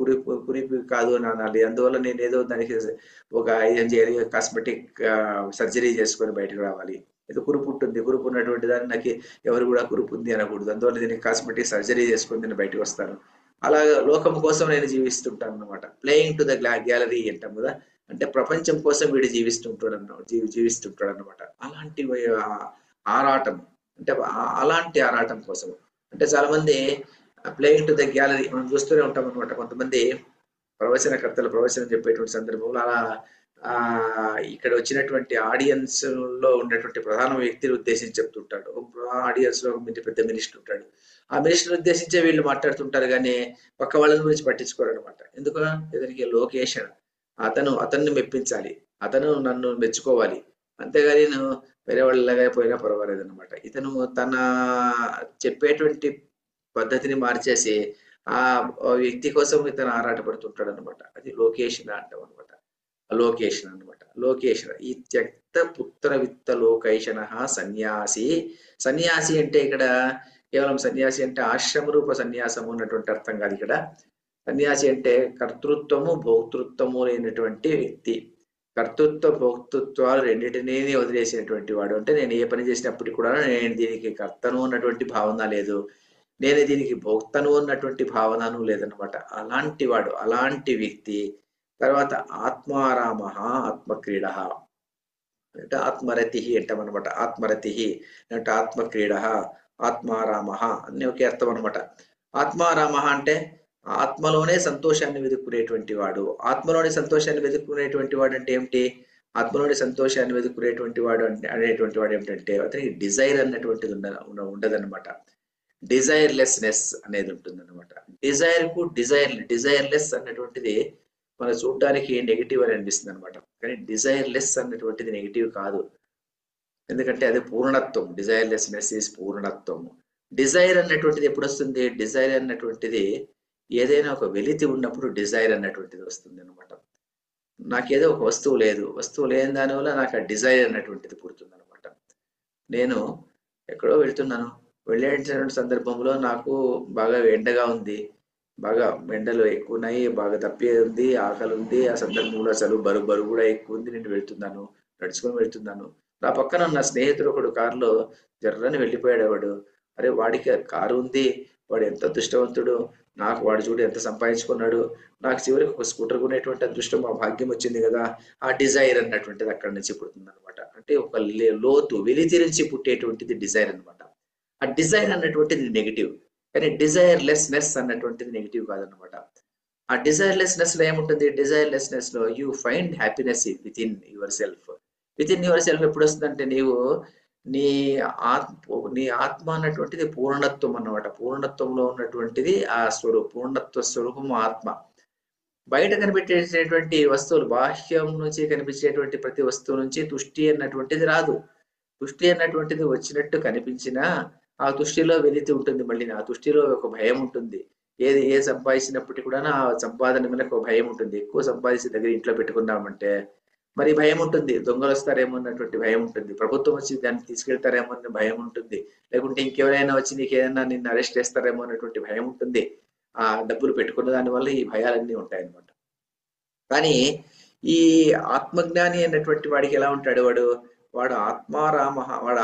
[SPEAKER 1] కురిపి కాదు అని అనాలి. అందువల్ల నేను ఏదో దానికి ఒక ఏం చేయాలి, కాస్మెటిక్ సర్జరీ చేసుకొని బయటకు రావాలి. ఏదో కురుపు ఉంటుంది, కురుపు ఉన్నటువంటి దాన్ని నాకు ఎవరు కూడా కురుపు ఉంది అనకూడదు, అందువల్ల దీనికి కాస్మెటిక్ సర్జరీ చేసుకొని నేను బయటకు వస్తాను. అలాగా లోకం కోసం నేను జీవిస్తుంటాను అనమాట. ప్లేయింగ్ టు ద గ్యాలరీ అంటాం కదా, అంటే ప్రపంచం కోసం వీడు జీవిస్తుంటాడు అనమాట. అలాంటి ఆరాటం, అంటే అలాంటి ఆరాటం కోసం. అంటే చాలా మంది ప్లేయింగ్ టు ద గ్యాలరీ మనం చూస్తూనే ఉంటాం అనమాట. కొంతమంది ప్రవచనకర్తలు ప్రవచనం చెప్పేటువంటి సందర్భంలో అలా ఇక్కడ వచ్చినటువంటి ఆడియన్స్ లో ఉన్నటువంటి ప్రధాన వ్యక్తిని ఉద్దేశించి చెప్తుంటాడు. ఆడియన్స్ లో పెద్ద మినిస్టర్ ఉంటాడు, ఆ మినిస్టర్ ఉద్దేశించే వీళ్ళు మాట్లాడుతుంటారు, కానీ పక్క వాళ్ళ గురించి పట్టించుకోరు అనమాట. ఎందుకు? ఇతనికి లొకేషన్, అతన్ని మెప్పించాలి, అతను నన్ను మెచ్చుకోవాలి, అంతేగాని నేను వేరే వాళ్ళలాగా పోయినా పర్వాలేదు అనమాట. ఇతను తన చెప్పేటువంటి పద్ధతిని మార్చేసి ఆ వ్యక్తి కోసం ఇతను ఆరాటపడుతుంటాడు అనమాట. అది లొకేషన్ అంటాం అనమాట. లోకేషన్ అనమాట. లోకేషన్ ఈ త్యక్త పుత్ర విత్త లోకైషణ సన్యాసి. సన్యాసి అంటే ఇక్కడ కేవలం సన్యాసి అంటే ఆశ్రమ రూప సన్యాసము అన్నటువంటి అర్థం కాదు. ఇక్కడ సన్యాసి అంటే కర్తృత్వము భోక్తృత్వము లేనటువంటి వ్యక్తి. కర్తృత్వ భోక్తృత్వాలు రెండింటినీ వదిలేసినటువంటి వాడు. అంటే నేను ఏ పని చేసినప్పటికీ కూడా నేను దీనికి కర్తను అన్నటువంటి భావన లేదు, నేను దీనికి భోక్తను అన్నటువంటి భావనను లేదనమాట. అలాంటి వాడు, అలాంటి వ్యక్తి. తర్వాత ఆత్మారామ, ఆత్మక్రీడ అంటే ఆత్మరతి అంటాం అనమాట. ఆత్మరతి అంటే ఆత్మక్రీడ, ఆత్మారామ అన్ని ఒకే అర్థం అనమాట. ఆత్మారామ అంటే ఆత్మలోనే సంతోషాన్ని వెతుక్కునేటువంటి వాడు. ఆత్మలోని సంతోషాన్ని వెతుక్కునేటువంటి వాడు అంటే ఏమిటి? ఆత్మలోని సంతోషాన్ని వెతుక్కునేటువంటి వాడు అనేటువంటి వాడు ఏమిటంటే అతనికి డిజైర్ అన్నటువంటిది ఉండదన్నమాట. డిజైర్లెస్నెస్ అనేది ఉంటుంది అనమాట. డిజైర్లెస్ అన్నటువంటిది మన చూడడానికి నెగిటివ్ అని అనిపిస్తుంది అనమాట, కానీ డిజైర్లెస్ అన్నటువంటిది నెగిటివ్ కాదు. ఎందుకంటే అది పూర్ణత్వం. డిజైర్లెస్నెస్ ఈజ్ పూర్ణత్వం. డిజైర్ అన్నటువంటిది ఎప్పుడు వస్తుంది? డిజైర్ అన్నటువంటిది ఏదైనా ఒక వెలితి ఉన్నప్పుడు డిజైర్ అన్నటువంటిది వస్తుంది అనమాట. నాకేదో ఒక వస్తువు లేని దానివల్ల నాకు ఆ డిజైర్ అన్నటువంటిది పుడుతుంది అనమాట. నేను ఎక్కడో వెళ్తున్నాను, వెళ్ళేటువంటి సందర్భంలో నాకు బాగా ఎండగా ఉంది, బాగా ఎండలు ఎక్కువ ఉన్నాయి, బాగా తప్పి ఉంది, ఆకలి ఉంది, ఆ సందర్భంలో అసలు బరువు కూడా ఎక్కువ ఉంది, నేను వెళ్తున్నాను, నడుచుకొని వెళ్తున్నాను. నా పక్కన నా స్నేహితుడు ఒకడు కారులో జర్రని వెళ్ళిపోయాడు. వాడు, అరే వాడికి కారు ఉంది, వాడు ఎంత అదృష్టవంతుడు, నాకు వాడు చూడు ఎంత సంపాదించుకున్నాడు, నాకు చివరికి ఒక స్కూటర్ కొనేటువంటి అదృష్టం, ఆ భాగ్యం వచ్చింది కదా. ఆ డిజైర్ అన్నటువంటిది అక్కడి నుంచి పుడుతుంది అనమాట. అంటే ఒక లోతు వెలితి నుంచి పుట్టేటువంటిది డిజైర్ అనమాట. ఆ డిజైర్ అన్నటువంటిది నెగిటివ్, కానీ డిజైర్లెస్నెస్ అన్నటువంటిది నెగిటివ్ కాదనమాట. ఆ డిజైర్లెస్నెస్ లో ఏముంటుంది? డిజైర్లెస్నెస్ లో you find happiness within your self. With in your self ఎప్పుడు వస్తుందంటే నీవు నీ ఆత్మ అన్నటువంటిది పూర్ణత్వం అన్నమాట. పూర్ణత్వంలో ఉన్నటువంటిది ఆ పూర్ణత్వ స్వరూపము ఆత్మ. బయట కనిపించేటువంటి వస్తువులు, బాహ్యం నుంచి కనిపించేటువంటి ప్రతి వస్తువు నుంచి తుష్టి అన్నటువంటిది రాదు. తుష్టి అన్నటువంటిది వచ్చినట్టు కనిపించినా ఆ తుష్టిలో వెలితి ఉంటుంది. మళ్ళీ ఆ తుష్టిలో ఒక భయం ఉంటుంది. ఏ సంపాదించినప్పటికీ కూడా ఆ సంపాదన మీద ఒక భయం ఉంటుంది. ఎక్కువ సంపాదించి దగ్గర ఇంట్లో పెట్టుకున్నామంటే మరి భయం ఉంటుంది, దొంగలు వస్తారేమో అన్నటువంటి భయం ఉంటుంది, ప్రభుత్వం వచ్చి దాన్ని తీసుకెళ్తారేమో అన్న భయం ఉంటుంది, లేకుంటే ఇంకెవరైనా వచ్చి నీకు ఏదైనా నిన్ను అరెస్ట్ చేస్తారేమో అన్నటువంటి భయం ఉంటుంది. ఆ డబ్బులు పెట్టుకున్న దాని వల్ల ఈ భయాలన్నీ ఉంటాయన్నమాట. కానీ ఈ ఆత్మజ్ఞాని అన్నటువంటి వాడికి ఎలా ఉంటాడు? వాడు వాడు ఆత్మారామ, వాడు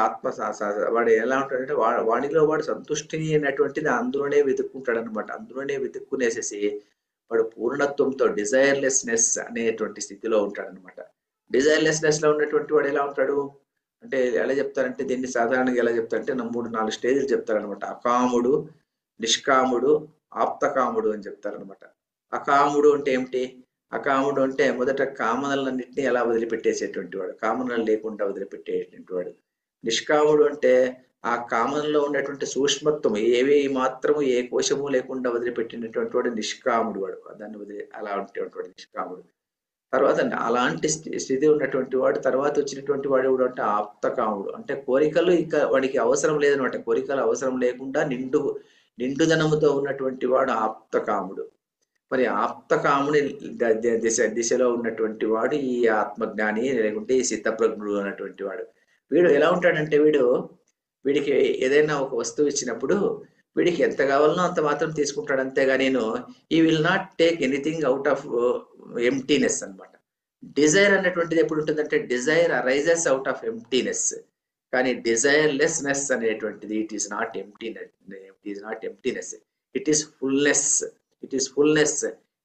[SPEAKER 1] వాడు ఎలా ఉంటాడంటే వాడిలో వాడు సంతుష్టిని అనేటువంటిది అందులోనే వెతుక్కుంటాడు అనమాట. అందులోనే వెతుక్కునేసేసి వాడు పూర్ణత్వంతో డిజైర్లెస్నెస్ అనేటువంటి స్థితిలో ఉంటాడనమాట. డిజైర్లెస్నెస్ లో ఉన్నటువంటి వాడు ఎలా ఉంటాడు అంటే ఎలా చెప్తారంటే, దీన్ని సాధారణంగా ఎలా చెప్తారంటే 3-4 స్టేజ్లు చెప్తారనమాట. అకాముడు, నిష్కాముడు, ఆప్తకాముడు అని చెప్తారనమాట. అకాముడు అంటే ఏమిటి? అకాముడు అంటే మొదట కామనలన్నింటినీ ఎలా వదిలిపెట్టేసేటువంటి వాడు, కామనలు లేకుండా వదిలిపెట్టేటువంటి వాడు. నిష్కాముడు అంటే ఆ కామనలో ఉన్నటువంటి సూక్ష్మత్వం ఏవి మాత్రము ఏ కోశము లేకుండా వదిలిపెట్టినటువంటి వాడు నిష్కాముడు. వాడు దాన్ని అలా ఉండేటువంటి వాడు నిష్కాముడు. తర్వాత అలాంటి స్థితి ఉన్నటువంటి వాడు తర్వాత వచ్చినటువంటి వాడు ఎవడు అంటే ఆప్తకాముడు. అంటే కోరికలు ఇక వాడికి అవసరం లేదనమాట. కోరికలు అవసరం లేకుండా నిండుదనముతో ఉన్నటువంటి వాడు ఆప్తకాముడు. మరి ఆప్తకాముని దిశలో ఉన్నటువంటి వాడు ఈ ఆత్మజ్ఞాని, లేకుంటే ఈ సిద్ధప్రజ్ఞుడు అన్నటువంటి వాడు. వీడు ఎలా ఉంటాడంటే వీడికి ఏదైనా ఒక వస్తువు ఇచ్చినప్పుడు వీడికి ఎంత కావాలనో అంత మాత్రం తీసుకుంటాడు, అంతేగా నేను ఈ will not take anything out of emptiness అనమాట. డిజైర్ అన్నటువంటిది ఎప్పుడు ఉంటుందంటే desire arises out of emptiness, కానీ డిజైర్లెస్నెస్ అనేటువంటిది it is not emptiness, it is fullness,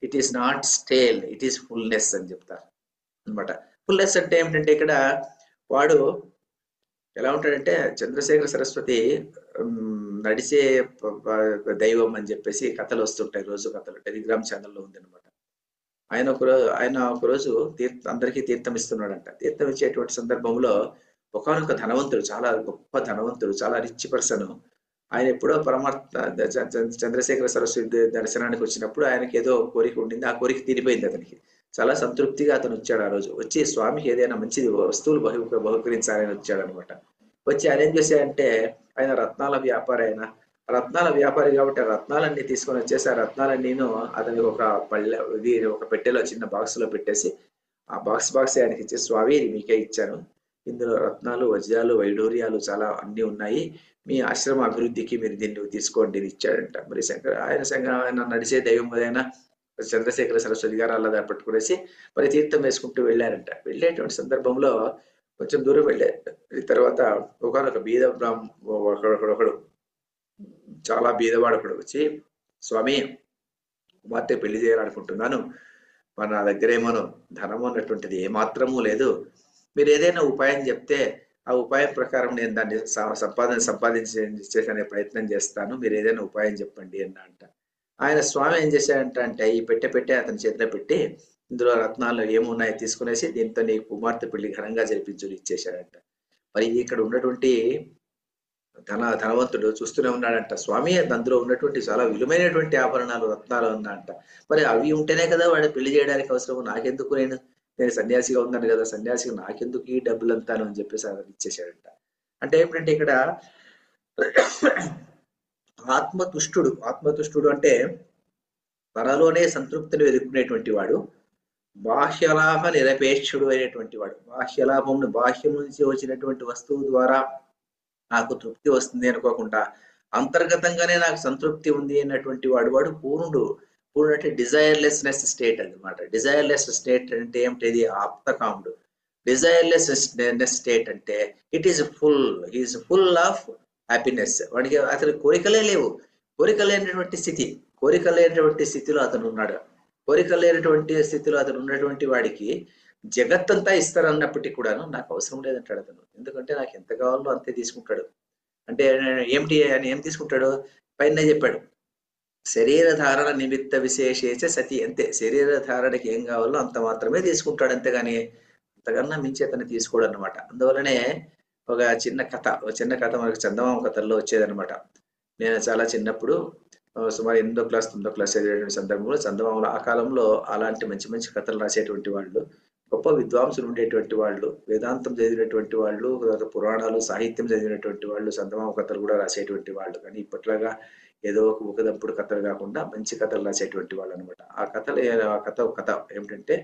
[SPEAKER 1] it is not stale, it is fullness అని చెప్తారు అనమాట. ఫుల్నెస్ అంటే ఏమిటంటే ఇక్కడ వాడు ఎలా ఉంటాడంటే చంద్రశేఖర సరస్వతి నడిచే దైవం అని చెప్పేసి కథలు వస్తుంటాయి, రోజు కథలు టెలిగ్రామ్ ఛానల్లో ఉందన్నమాట. ఆయన ఒకరోజు అందరికీ తీర్థం ఇస్తున్నాడంట. తీర్థం ఇచ్చేటువంటి సందర్భంలో ఒకనొక ధనవంతుడు, చాలా గొప్ప ధనవంతుడు, చాలా రిచ్ పర్సన్, ఆయన ఎప్పుడో చంద్రశేఖర సరస్వతి దర్శనానికి వచ్చినప్పుడు ఆయనకి ఏదో కోరిక ఉండింది. ఆ కోరిక తీరిపోయింది. అతనికి చాలా సంతృప్తిగా అతను వచ్చాడు. ఆ రోజు వచ్చి స్వామికి ఏదైనా మంచి వస్తువులు బహుకరించాలని వచ్చాడు అనమాట. వచ్చి ఆయన ఏం చేశాడంటే, ఆయన రత్నాల వ్యాపారి కాబట్టి రత్నాలన్నీ తీసుకొని వచ్చేసి ఆ రత్నాలన్నీను అతనికి ఒక పెట్టెలో చిన్న బాక్స్ లో పెట్టేసి ఆ బాక్స్ ఆయనకి ఇచ్చి, స్వామి ఇది మీకే ఇచ్చాను, ఇందులో రత్నాలు, వజ్రాలు, వైడూర్యాలు చాలా అన్ని ఉన్నాయి, మీ ఆశ్రమ అభివృద్ధికి మీరు దీన్ని తీసుకోండి ఇది ఇచ్చాడంట. మరి ఆయన నడిచే దైవం అయినా చంద్రశేఖర సరస్వతి గారు అలా పట్టుకునేసి మరి తీర్థం వేసుకుంటూ వెళ్ళారంట. వెళ్ళేటువంటి సందర్భంలో కొంచెం దూరం వెళ్ళే తర్వాత ఒకనొక బీద ఒకడు చాలా బీదవాడు ఒకడు వచ్చి, స్వామి కుమార్తె పెళ్లి చేయాలనుకుంటున్నాను, మరి నా దగ్గర ఏమో ధనం అన్నటువంటిది ఏమాత్రము లేదు, మీరు ఏదైనా ఉపాయం చెప్తే ఆ ఉపాయం ప్రకారం నేను దాన్ని సంపాదించే ప్రయత్నం చేస్తాను, మీరు ఏదైనా ఉపాయం చెప్పండి అన్న అంట. ఆయన స్వామి ఏం చేశాడంటే ఈ పెట్టె అతని చేతిలో పెట్టి ఇందులో రత్నాలు ఏమున్నాయో తీసుకునేసి దీంతో నీ కుమార్తె పెళ్లి ఘనంగా జరిపించుని ఇచ్చేశాడంట. మరి ఇక్కడ ఉన్నటువంటి ధనవంతుడు చూస్తూనే ఉన్నాడంట, స్వామి అందులో ఉన్నటువంటి చాలా విలువైనటువంటి ఆభరణాలు, రత్నాలు ఉన్నాయంట, మరి అవి ఉంటేనే కదా వాడు పెళ్లి చేయడానికి అవసరం, నాకెందుకు, నేను సన్యాసిగా ఉన్నాను కదా, సన్యాసిగా నాకెందుకు ఈ డబ్బులంతాను అని చెప్పేసి అతను ఇచ్చేసాడంట. అంటే ఏమిటంటే ఇక్కడ ఆత్మతుష్టుడు అంటే తనలోనే సంతృప్తిని వెతుక్కునేటువంటి వాడు, బాహ్యలాభ నిరపేక్షుడు అయినటువంటి వాడు. బాహ్యం నుంచి వచ్చినటువంటి వస్తువు ద్వారా నాకు తృప్తి వస్తుంది అనుకోకుండా అంతర్గతంగానే నాకు సంతృప్తి ఉంది అన్నటువంటి వాడు పూర్ణుడు అంటే డిజైర్లెస్నెస్ స్టేట్ అనమాట. డిజైర్లెస్ స్టేట్ అంటే ఏమిటి? ఆప్తకాముడు. డిజైర్లెస్ స్టేట్ అంటే ఈజ్ ఫుల్ ఆఫ్ హ్యాపీనెస్. వాడికి అసలు కోరికలే లేవు, కోరిక లేనటువంటి స్థితిలో అతను ఉన్నాడు. కోరిక లేనటువంటి స్థితిలో అతను ఉన్నటువంటి వాడికి జగత్తంతా ఇస్తారన్నప్పటికీ కూడాను నాకు అవసరం లేదంటాడు అతను. ఎందుకంటే నాకు ఎంత కావాలో అంతే తీసుకుంటాడు. అంటే ఏమిటి అని ఏం తీసుకుంటాడు? పైన చెప్పాడు, శరీర ధారణ నిమిత్త విశేషేచ సతి, అంతే. శరీర ధారణకి ఏం కావాలో అంత మాత్రమే తీసుకుంటాడు, అంతేగాని అంతకన్నా మించి అతను తీసుకోడు అనమాట. అందువల్లనే ఒక చిన్న కథ మనకు చందమామ కథల్లో వచ్చేదనమాట. నేను చాలా చిన్నప్పుడు సుమారు 8వ క్లాస్ 9వ క్లాస్ చదివేటువంటి సందర్భంలో చందమామలు ఆ కాలంలో అలాంటి మంచి మంచి కథలు రాసేటువంటి వాళ్ళు, గొప్ప విద్వాంసులు ఉండేటువంటి వాళ్ళు, వేదాంతం చదివినటువంటి వాళ్ళు, పురాణాలు సాహిత్యం చదివినటువంటి వాళ్ళు చందమామ కథలు కూడా రాసేటువంటి వాళ్ళు. కానీ ఇప్పట్లాగా ఏదో ఒక ముఖదంపుడు కథలు కాకుండా మంచి కథలు రాసేటువంటి వాళ్ళు అనమాట. ఆ కథ ఏమిటంటే,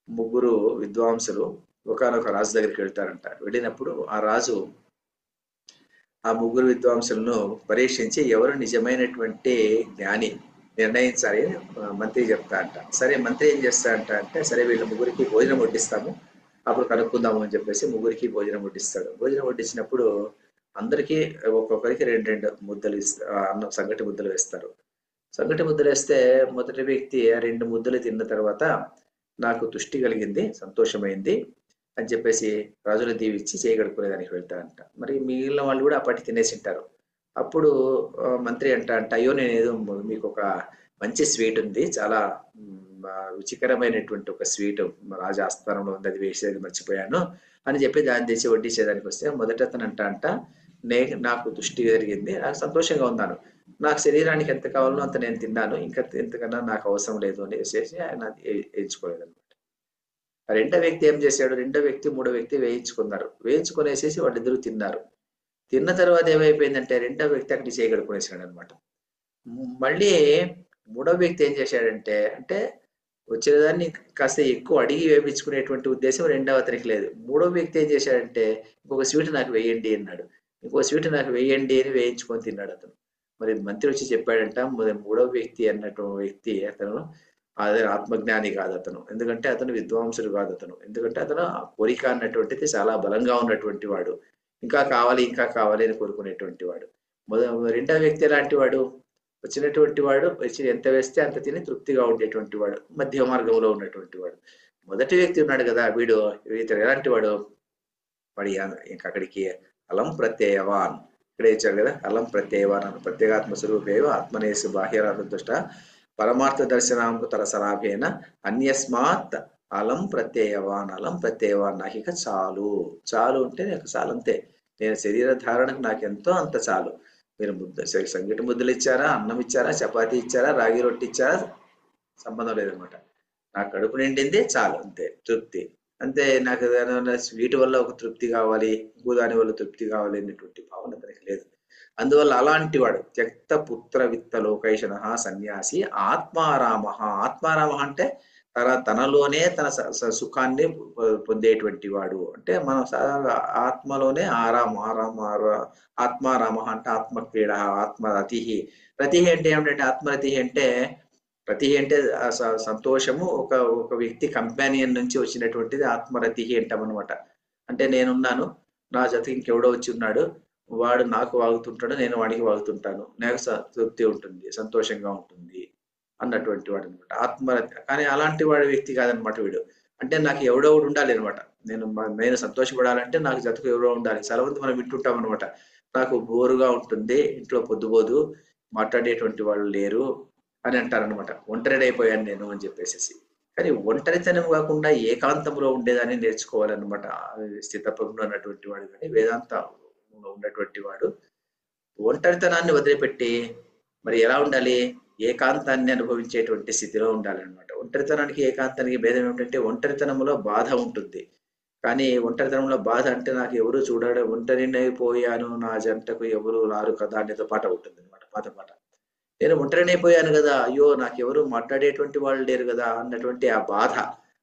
[SPEAKER 1] ముగ్గురు విద్వాంసులు ఒకనొక రాజు దగ్గరికి వెళ్తారంట. వెళ్ళినప్పుడు ఆ రాజు ఆ ముగ్గురు విద్వాంసులను పరీక్షించి ఎవరు నిజమైనటువంటి జ్ఞాని నిర్ణయించాలి అని మంత్రి చెప్తా అంట. సరే మంత్రి ఏం చేస్తా అంటే సరే వీళ్ళ ముగ్గురికి భోజనం వడ్డిస్తాము, అప్పుడు కనుక్కుందాము అని చెప్పేసి ముగ్గురికి భోజనం వడ్డిస్తాడు. భోజనం వడ్డించినప్పుడు అందరికీ ఒక్కొక్కరికి రెండు రెండు ముద్దలు అన్నం సంగటి ముద్దలు వేస్తారు. సంగటి ముద్దలు వేస్తే మొదటి వ్యక్తి ఆ రెండు ముద్దలు తిన్న తర్వాత నాకు తుష్టి కలిగింది, సంతోషమైంది అని చెప్పేసి రాజుల దీవిచ్చి చేయగడుకునేదానికి వెళ్తారంట. మరి మిగిలిన వాళ్ళు కూడా అప్పటి తినేసి ఉంటారు. అప్పుడు మంత్రి అంట అయ్యో నేను ఏదో మీకు ఒక మంచి స్వీట్ ఉంది, చాలా రుచికరమైనటువంటి ఒక స్వీట్ రాజా ఆస్థానంలో ఉంది, అది వేసేది మర్చిపోయాను అని చెప్పి దాన్ని తెచ్చి వడ్డించేదానికి వస్తే మొదట అతను అంట నాకు దృష్టి జరిగింది, నాకు సంతోషంగా ఉన్నాను, నాకు శరీరానికి ఎంత కావాలో అంత నేను తిన్నాను, ఇంకా ఎంతకన్నా నాకు అవసరం లేదు అని వేసేసి ఆయన వేయించుకోలేదు అనమాట. రెండో వ్యక్తి ఏం చేశాడు, రెండో వ్యక్తి మూడో వ్యక్తి వేయించుకున్నారు. వేయించుకునేసేసి వాళ్ళిద్దరూ తిన్నారు. తిన్న తర్వాత ఏమైపోయిందంటే రెండో వ్యక్తి అక్కడికి చేయగడుకునేసాడు అనమాట. మళ్ళీ మూడో వ్యక్తి ఏం చేశాడంటే అంటే వచ్చేదాన్ని కాస్త ఎక్కువ అడిగి వేయించుకునేటువంటి ఉద్దేశం రెండవ అతనికి లేదు. మూడో వ్యక్తి ఏం చేశాడంటే ఇంకొక స్వీట్ నాకు వేయండి అన్నాడు. ఇంకో స్వీట్ నాకు వేయండి అని వేయించుకొని తిన్నాడు అతను. మరి మంత్రి వచ్చి చెప్పాడంట మూడో వ్యక్తి అన్నట్టు వ్యక్తి అతను అదే ఆత్మజ్ఞాని కాదు అతను, ఎందుకంటే అతను విద్వాంసుడు కాదు అతను, ఎందుకంటే అతను ఆ కోరిక అన్నటువంటిది చాలా బలంగా ఉన్నటువంటి వాడు, ఇంకా కావాలి ఇంకా కావాలి అని కోరుకునేటువంటి వాడు. రెండో వ్యక్తి ఎలాంటి వాడు, వచ్చినటువంటి వాడు వచ్చి ఎంత వేస్తే అంత తిని తృప్తిగా ఉండేటువంటి వాడు, మధ్య మార్గంలో ఉన్నటువంటి వాడు. మొదటి వ్యక్తి ఉన్నాడు కదా వీడు, ఇతడు ఎలాంటి వాడు, వాడి ఇంకా అక్కడికి అలం ప్రత్యయవాన్, ఇక్కడే ఇచ్చాడు కదా అలం ప్రత్యయవాన్ అని, ప్రత్యేగాత్మ స్వరూపేవ ఆత్మనేసు బాహ్యరాధ పరమార్థ దర్శనాంకు తరసరాభేన అన్యస్మాత్ అలం ప్రత్యయవాన్, అలం ప్రత్యయవాన్ నాకిక చాలు, చాలు అంటే నాకు చాలు అంతే, నేను శరీర ధారణకు నాకు ఎంతో అంత చాలు. మీరు సంగటి ముద్దలు ఇచ్చారా, అన్నం ఇచ్చారా, చపాతీ ఇచ్చారా, రాగి రొట్టి ఇచ్చారా, సంబంధం లేదనమాట. నాకు కడుపు నిండింది చాలు, అంతే తృప్తి, అంతే. నాకు స్వీట్ వల్ల ఒక తృప్తి కావాలి, ఇంకో దాని వల్ల తృప్తి కావాలి అనేటువంటి భావన తనకి లేదు. అందువల్ల అలాంటి వాడు త్యక్త పుత్ర విత్త లోకైషణ సన్యాసి ఆత్మారామ. ఆత్మారామ అంటే తనలోనే తన సుఖాన్ని పొందేటువంటి వాడు, అంటే మనం ఆత్మలోనే ఆత్మారామ అంటే ఆత్మక్రీడ, ఆత్మరతి. రతి అంటే ఏమిటంటే ఆత్మరతి అంటే రతి అంటే సంతోషము, ఒక వ్యక్తి కంపానియన్ నుంచి వచ్చినటువంటిది ఆత్మరతి అంటామన్నమాట. అంటే నేనున్నాను, నా జతకి ఇంకెవడో వచ్చి ఉన్నాడు, వాడు నాకు వాగుతుంటాడు, నేను వాడికి వాగుతుంటాను, నాకు తృప్తి ఉంటుంది, సంతోషంగా ఉంటుంది అన్నటువంటి వాడు అనమాట ఆత్మరతి. కానీ అలాంటి వాడి వ్యక్తి కాదనమాట వీడు. అంటే నాకు ఎవడో ఉండాలి అనమాట, నేను సంతోషపడాలంటే నాకు జతకు ఎవరో ఉండాలి. చాలా మంది మనం వింటుంటాం అనమాట, నాకు బోరుగా ఉంటుంది, ఇంట్లో పొద్దుబోదు, మాట్లాడేటువంటి వాళ్ళు లేరు అని అంటారనమాట, ఒంటరిడైపోయాను నేను అని చెప్పేసి. కానీ ఒంటరితనం కాకుండా ఏకాంతంలో ఉండేదాన్ని నేర్చుకోవాలన్నమాట స్థితప్రజ్ఞుడు అన్నటువంటి వాడు. కానీ వేదాంతంలో ఉన్నటువంటి వాడు ఒంటరితనాన్ని వదిలిపెట్టి మరి ఎలా ఉండాలి, ఏకాంతాన్ని అనుభవించేటువంటి స్థితిలో ఉండాలన్నమాట. ఒంటరితనానికి ఏకాంతానికి భేదం ఏమిటంటే ఒంటరితనంలో బాధ ఉంటుంది, కానీ ఒంటరితనంలో బాధ అంటే నాకు ఎవరు చూడడం, ఒంటరినైపోయాను నా జంటకు ఎవరు రారు కదా అనేదో పాట ఉంటుంది అనమాట, పాత. నేను ఒంటరినైపోయాను కదా, అయ్యో నాకెవరు మాట్లాడేటువంటి వాళ్ళు లేరు కదా అన్నటువంటి ఆ బాధ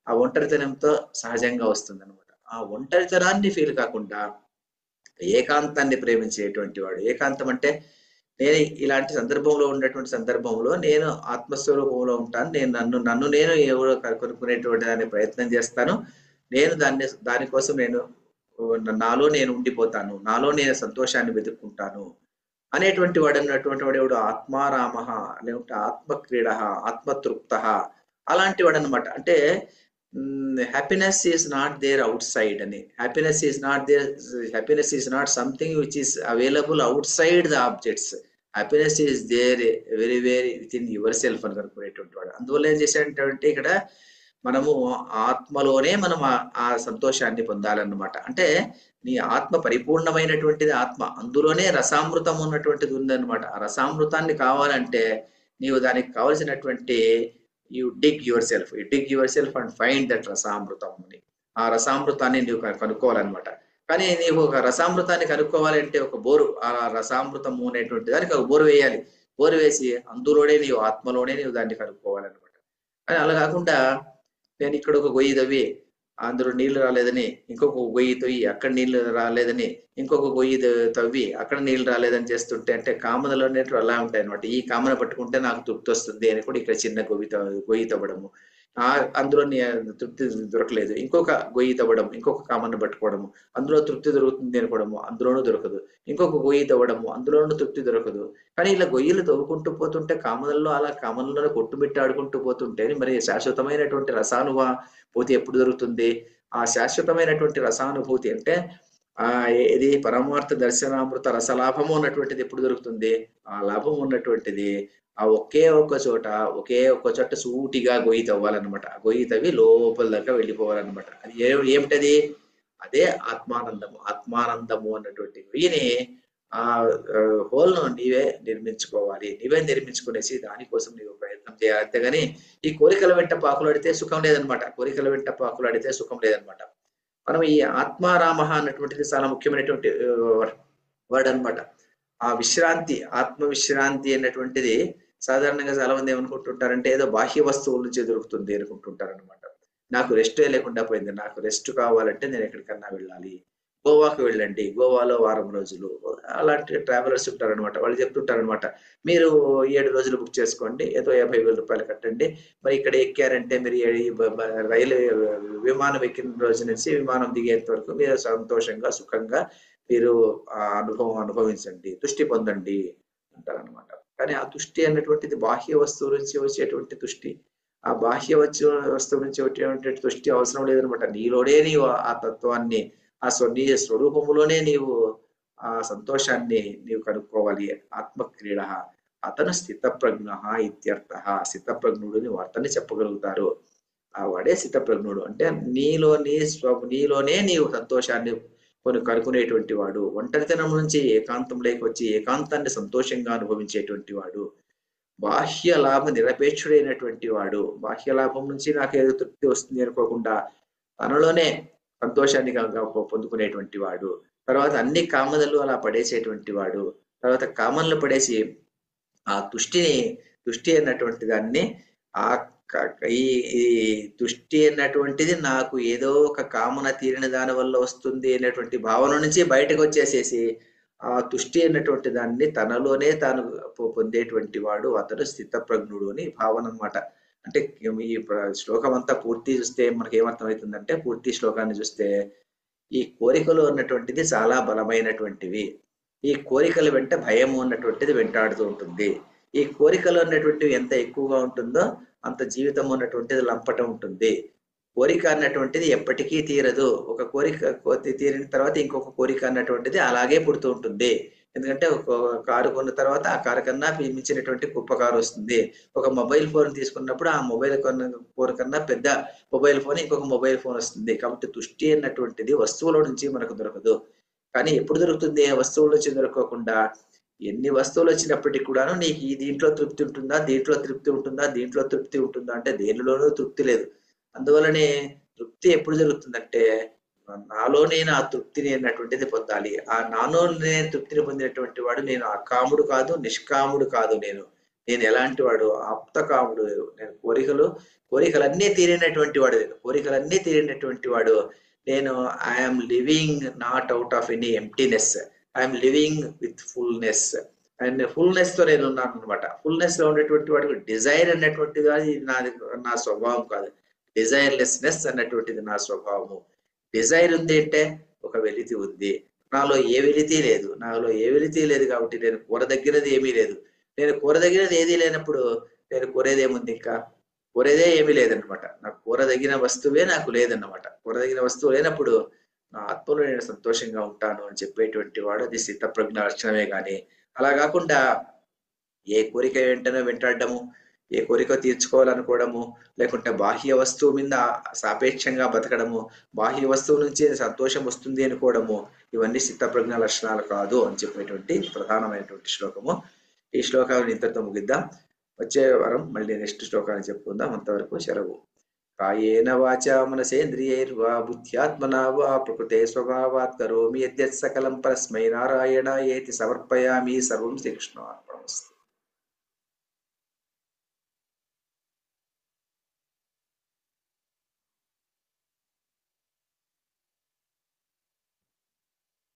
[SPEAKER 1] ఆ ఒంటరితనంతో సహజంగా వస్తుంది అనమాట. ఆ ఒంటరితనాన్ని ఫీల్ కాకుండా ఏకాంతాన్ని ప్రేమించేటువంటి వాడు. ఏకాంతం అంటే నేను ఇలాంటి సందర్భంలో ఉన్నటువంటి సందర్భంలో నేను ఆత్మస్వరూపంలో ఉంటాను, నేను నన్ను నేను ఎవరో కనుక్కునేటువంటి దాన్ని ప్రయత్నం చేస్తాను, నేను దానికోసం నేను నాలో నేను ఉండిపోతాను, నాలో నేను సంతోషాన్ని వెతుక్కుంటాను అనేటువంటి వాడు అన్నటువంటి వాడు ఎవడు, ఆత్మారామ లేకుంటే ఆత్మక్రీడ, ఆత్మతృప్త అలాంటి వాడు అనమాట. అంటే happiness is not there outside అని, happiness is not something which is available outside the objects, happiness is there very very within yourself అని కనుక్కునేటువంటి వాడు. అందువల్ల ఏం చేశాడంటే ఇక్కడ మనము ఆత్మలోనే మనం ఆ సంతోషాన్ని పొందాలన్నమాట. అంటే నీ ఆత్మ పరిపూర్ణమైనటువంటిది ఆత్మ, అందులోనే రసామృతం ఉన్నటువంటిది ఉందన్నమాట. ఆ రసామృతాన్ని కావాలంటే నీవు దానికి కావలసినటువంటి you dig yourself and find that రసామృతం అని, ఆ రసామృతాన్ని నీవు కనుక్కోవాలన్నమాట. కానీ నీవు ఒక రసామృతాన్ని కనుక్కోవాలంటే ఒక బోరు, ఆ రసామృతము అనేటువంటి దానికి ఒక బోరు వేయాలి. బోరు వేసి అందులోనే నీవు ఆత్మలోనే నీవు దాన్ని కనుక్కోవాలన్నమాట. కానీ అలా కాకుండా నేను ఇక్కడ ఒక గొయ్యి తవ్వి అందులో నీళ్లు రాలేదని, ఇంకొక గొయ్యి తవ్వి అక్కడ నీళ్లు రాలేదని, ఇంకొక గొయ్యి తవ్వి అక్కడ నీళ్లు రాలేదని చేస్తుంటే అంటే కామనలు అనేవి అలా ఉంటాయి అనమాట. ఈ కామన పట్టుకుంటే నాకు తృప్తి వస్తుంది అని కూడా ఇక్కడ చిన్న గొయ్యి తవ్వడము, అందులో తృప్తి దొరకలేదు, ఇంకొక గొయ్యి తవ్వడం, ఇంకొక కామన్ను పట్టుకోవడము, అందులో తృప్తి దొరుకుతుంది అనుకోవడము, అందులోనూ దొరకదు, ఇంకొక గొయ్యి తవ్వడము, అందులోనూ తృప్తి దొరకదు. కానీ ఇలా గొయ్యిలు తవ్వుకుంటూ పోతుంటే కామన్లలో అలా కామన్లోనే కొట్టుమిట్టి ఆడుకుంటూ పోతుంటే మరి శాశ్వతమైనటువంటి రసానుభూతి ఎప్పుడు దొరుకుతుంది? ఆ శాశ్వతమైనటువంటి రసానుభూతి అంటే ఇది పరమార్థ దర్శనామృత రసలాభము అన్నటువంటిది ఎప్పుడు దొరుకుతుంది? ఆ లాభం ఉన్నటువంటిది ఒకే ఒక్క చోట సూటిగా గొయ్యి తవ్వాలన్నమాట. ఆ గొయ్యి తవ్వి లోపల దాకా వెళ్ళిపోవాలన్నమాట. అది ఏమిటది? అదే ఆత్మానందము అన్నటువంటి గొయ్యిని హోల్ను నీవే నిర్మించుకోవాలి. నీవే నిర్మించుకునేసి దానికోసం నీవు ప్రయత్నం చేయాలి. అంతేగాని ఈ కోరికల వెంట పాకులాడితే సుఖం లేదనమాట. కోరికల వెంట పాకులాడితే సుఖం లేదనమాట. మనం ఈ ఆత్మారామ అన్నటువంటిది చాలా ముఖ్యమైనటువంటి వర్డ్ అనమాట. ఆ విశ్రాంతి, ఆత్మ విశ్రాంతి అన్నటువంటిది సాధారణంగా చాలా మంది ఏమనుకుంటుంటారంటే ఏదో బాహ్య వస్తువుల నుంచి దొరుకుతుంది అనుకుంటుంటారు అనమాట. నాకు రెస్టే లేకుండా పోయింది, నాకు రెస్ట్ కావాలంటే నేను ఎక్కడికన్నా వెళ్ళాలి, గోవాకు వెళ్ళండి, గోవాలో వారం రోజులు, అలాంటి ట్రావెలర్స్ ఉంటారనమాట. వాళ్ళు చెప్తుంటారనమాట, మీరు 7 రోజులు బుక్ చేసుకోండి, ఏదో 50,000 రూపాయలు కట్టండి, మరి ఇక్కడ ఎక్కారంటే మీరు రైలు విమానం ఎక్కిన రోజు నుంచి విమానం దిగేంత వరకు మీరు సంతోషంగా సుఖంగా మీరు ఆ అనుభవం అనుభవించండి, తుష్టి పొందండి అంటారనమాట. కానీ ఆ తుష్టి అన్నటువంటిది బాహ్య వస్తువు నుంచి వచ్చేటువంటి తుష్టి. ఆ బాహ్య వస్తువు నుంచి వచ్చేటువంటి తుష్టి అవసరం లేదనమాట. నీలోనే నీవు ఆ తత్వాన్ని, నీ స్వరూపములోనే నీవు ఆ సంతోషాన్ని నీవు కనుక్కోవాలి. ఆత్మక్రీడ అతను స్థితప్రజ్ఞ ఇత్యర్థ. స్థితప్రజ్ఞుడు నీవు అతన్ని చెప్పగలుగుతారు. వాడే స్థితప్రజ్ఞుడు అంటే నీలోనే నీవు సంతోషాన్ని కనుక్కునేటువంటి వాడు. ఒంటరితనం నుంచి ఏకాంతంలోకి వచ్చి ఏకాంతాన్ని సంతోషంగా అనుభవించేటువంటి వాడు. బాహ్య లాభ నిరపేక్షుడైనటువంటి వాడు. బాహ్య లాభం నుంచి నాకు ఏదో తృప్తి వస్తుంది అనుకోకుండా తనలోనే సంతోషాన్ని పొందుకునేటువంటి వాడు. తర్వాత అన్ని కామనలు అలా పడేసేటువంటి వాడు. తర్వాత కామనలు పడేసి ఆ తుష్టి అన్నటువంటి దాన్ని ఈ తుష్టి అన్నటువంటిది నాకు ఏదో ఒక కామన తీరిన దాని వల్ల వస్తుంది అనేటువంటి భావన నుంచి బయటకు వచ్చేసేసి ఆ తుష్టి అన్నటువంటి దాన్ని తనలోనే తాను పొందేటువంటి వాడు అతడు స్థితప్రజ్ఞుడు అని భావన అనమాట. అంటే ఈ శ్లోకం అంతా పూర్తి చూస్తే మనకి ఏమర్థమవుతుందంటే, పూర్తి శ్లోకాన్ని చూస్తే ఈ కోరికలు అన్నటువంటిది చాలా బలమైనటువంటివి. ఈ కోరికల వెంట భయము అన్నటువంటిది వెంటాడుతూ ఉంటుంది. ఈ కోరికలు అన్నటువంటివి ఎంత ఎక్కువగా ఉంటుందో అంత జీవితం అన్నటువంటిది లంపటం ఉంటుంది. కోరిక అన్నటువంటిది ఎప్పటికీ తీరదు. ఒక కోరిక తీరిన తర్వాత ఇంకొక కోరిక అన్నటువంటిది అలాగే పుడుతూ ఉంటుంది. ఎందుకంటే ఒక కారు కొన్న తర్వాత ఆ కారు కన్నా మించినటువంటి గొప్ప కారు వస్తుంది. ఒక మొబైల్ ఫోన్ తీసుకున్నప్పుడు ఆ మొబైల్ ఫోన్ కన్నా పెద్ద మొబైల్ ఫోన్ ఇంకొక మొబైల్ ఫోన్ వస్తుంది. కాబట్టి తుష్టి అన్నటువంటిది వస్తువుల నుంచి మనకు దొరకదు. కానీ ఎప్పుడు దొరుకుతుంది? వస్తువుల నుంచి దొరకకుండా ఎన్ని వస్తువులు వచ్చినప్పటికీ కూడాను నీకు ఈ దీంట్లో తృప్తి ఉంటుందా, దీంట్లో తృప్తి ఉంటుందా, దీంట్లో తృప్తి ఉంటుందా అంటే దేనిలోనూ తృప్తి లేదు. అందువలనే తృప్తి ఎప్పుడు జరుగుతుందంటే నాలో నేను ఆ తృప్తిని అన్నటువంటిది పొందాలి. ఆ నాలో నేను తృప్తిని పొందినటువంటి వాడు నేను అకాముడు కాదు, నిష్కాముడు కాదు. నేను ఎలాంటి వాడు? ఆప్తకాముడు. నేను కోరికలన్నీ తీరినటువంటి వాడు. కోరికలన్నీ తీరినటువంటి వాడు నేను. I'm living not out of any emptiness, I'm living with fullness. And fullness తో నేను ఉన్నాను అనమాట. ఫుల్నెస్ లో ఉండేటువంటి వాడికి డిజైర్ అన్నటువంటిది నా స్వభావం కాదు. డిజైర్లెస్నెస్ అన్నటువంటిది నా స్వభావము. డిజైర్ ఉంది అంటే ఒక వెలితి ఉంది. నాలో ఏ వెలితి లేదు కాబట్టి నేను కోరదగినది ఏమీ లేదు. నేను కోరదగినది ఏదీ లేనప్పుడు నేను కోరేది ఏముంది? ఇంకా కోరేదే ఏమీ లేదన్నమాట. నాకు కోరదగిన వస్తువే నాకు లేదన్నమాట. కోరదగిన వస్తువు లేనప్పుడు నా ఆత్మలో నేను సంతోషంగా ఉంటాను అని చెప్పేటువంటి వాడు అది స్థితప్రజ్ఞ లక్షణమే. కానీ అలా కాకుండా ఏ కోరిక వెంటనే వెంటాడము, ఏ కోరిక తీర్చుకోవాలనుకోవడము, లేకుంటే బాహ్య వస్తువు మీద సాపేక్షంగా బతకడము, బాహ్య వస్తువు నుంచి సంతోషం వస్తుంది అనుకోవడము, ఇవన్నీ స్థితప్రజ్ఞ లక్షణాలు కాదు అని చెప్పేటువంటి ప్రధానమైనటువంటి శ్లోకము. ఈ శ్లోకాలను ఇంతటితో ముగిద్దాం. వచ్చే వారం మళ్ళీ నెక్స్ట్ శ్లోకాన్ని చెప్పుకుందాం. అంతవరకు సెలవు. కాయేన వాచా మనసేంద్రియైర్వా బుద్ధ్యాత్మనా వా ప్రకృతే స్వభావాత్ కరోమి యద్యత్ సకలం పరస్మై నారాయణాయేతి సమర్పయామి. సర్వం శ్రీకృష్ణార్పణమస్తు.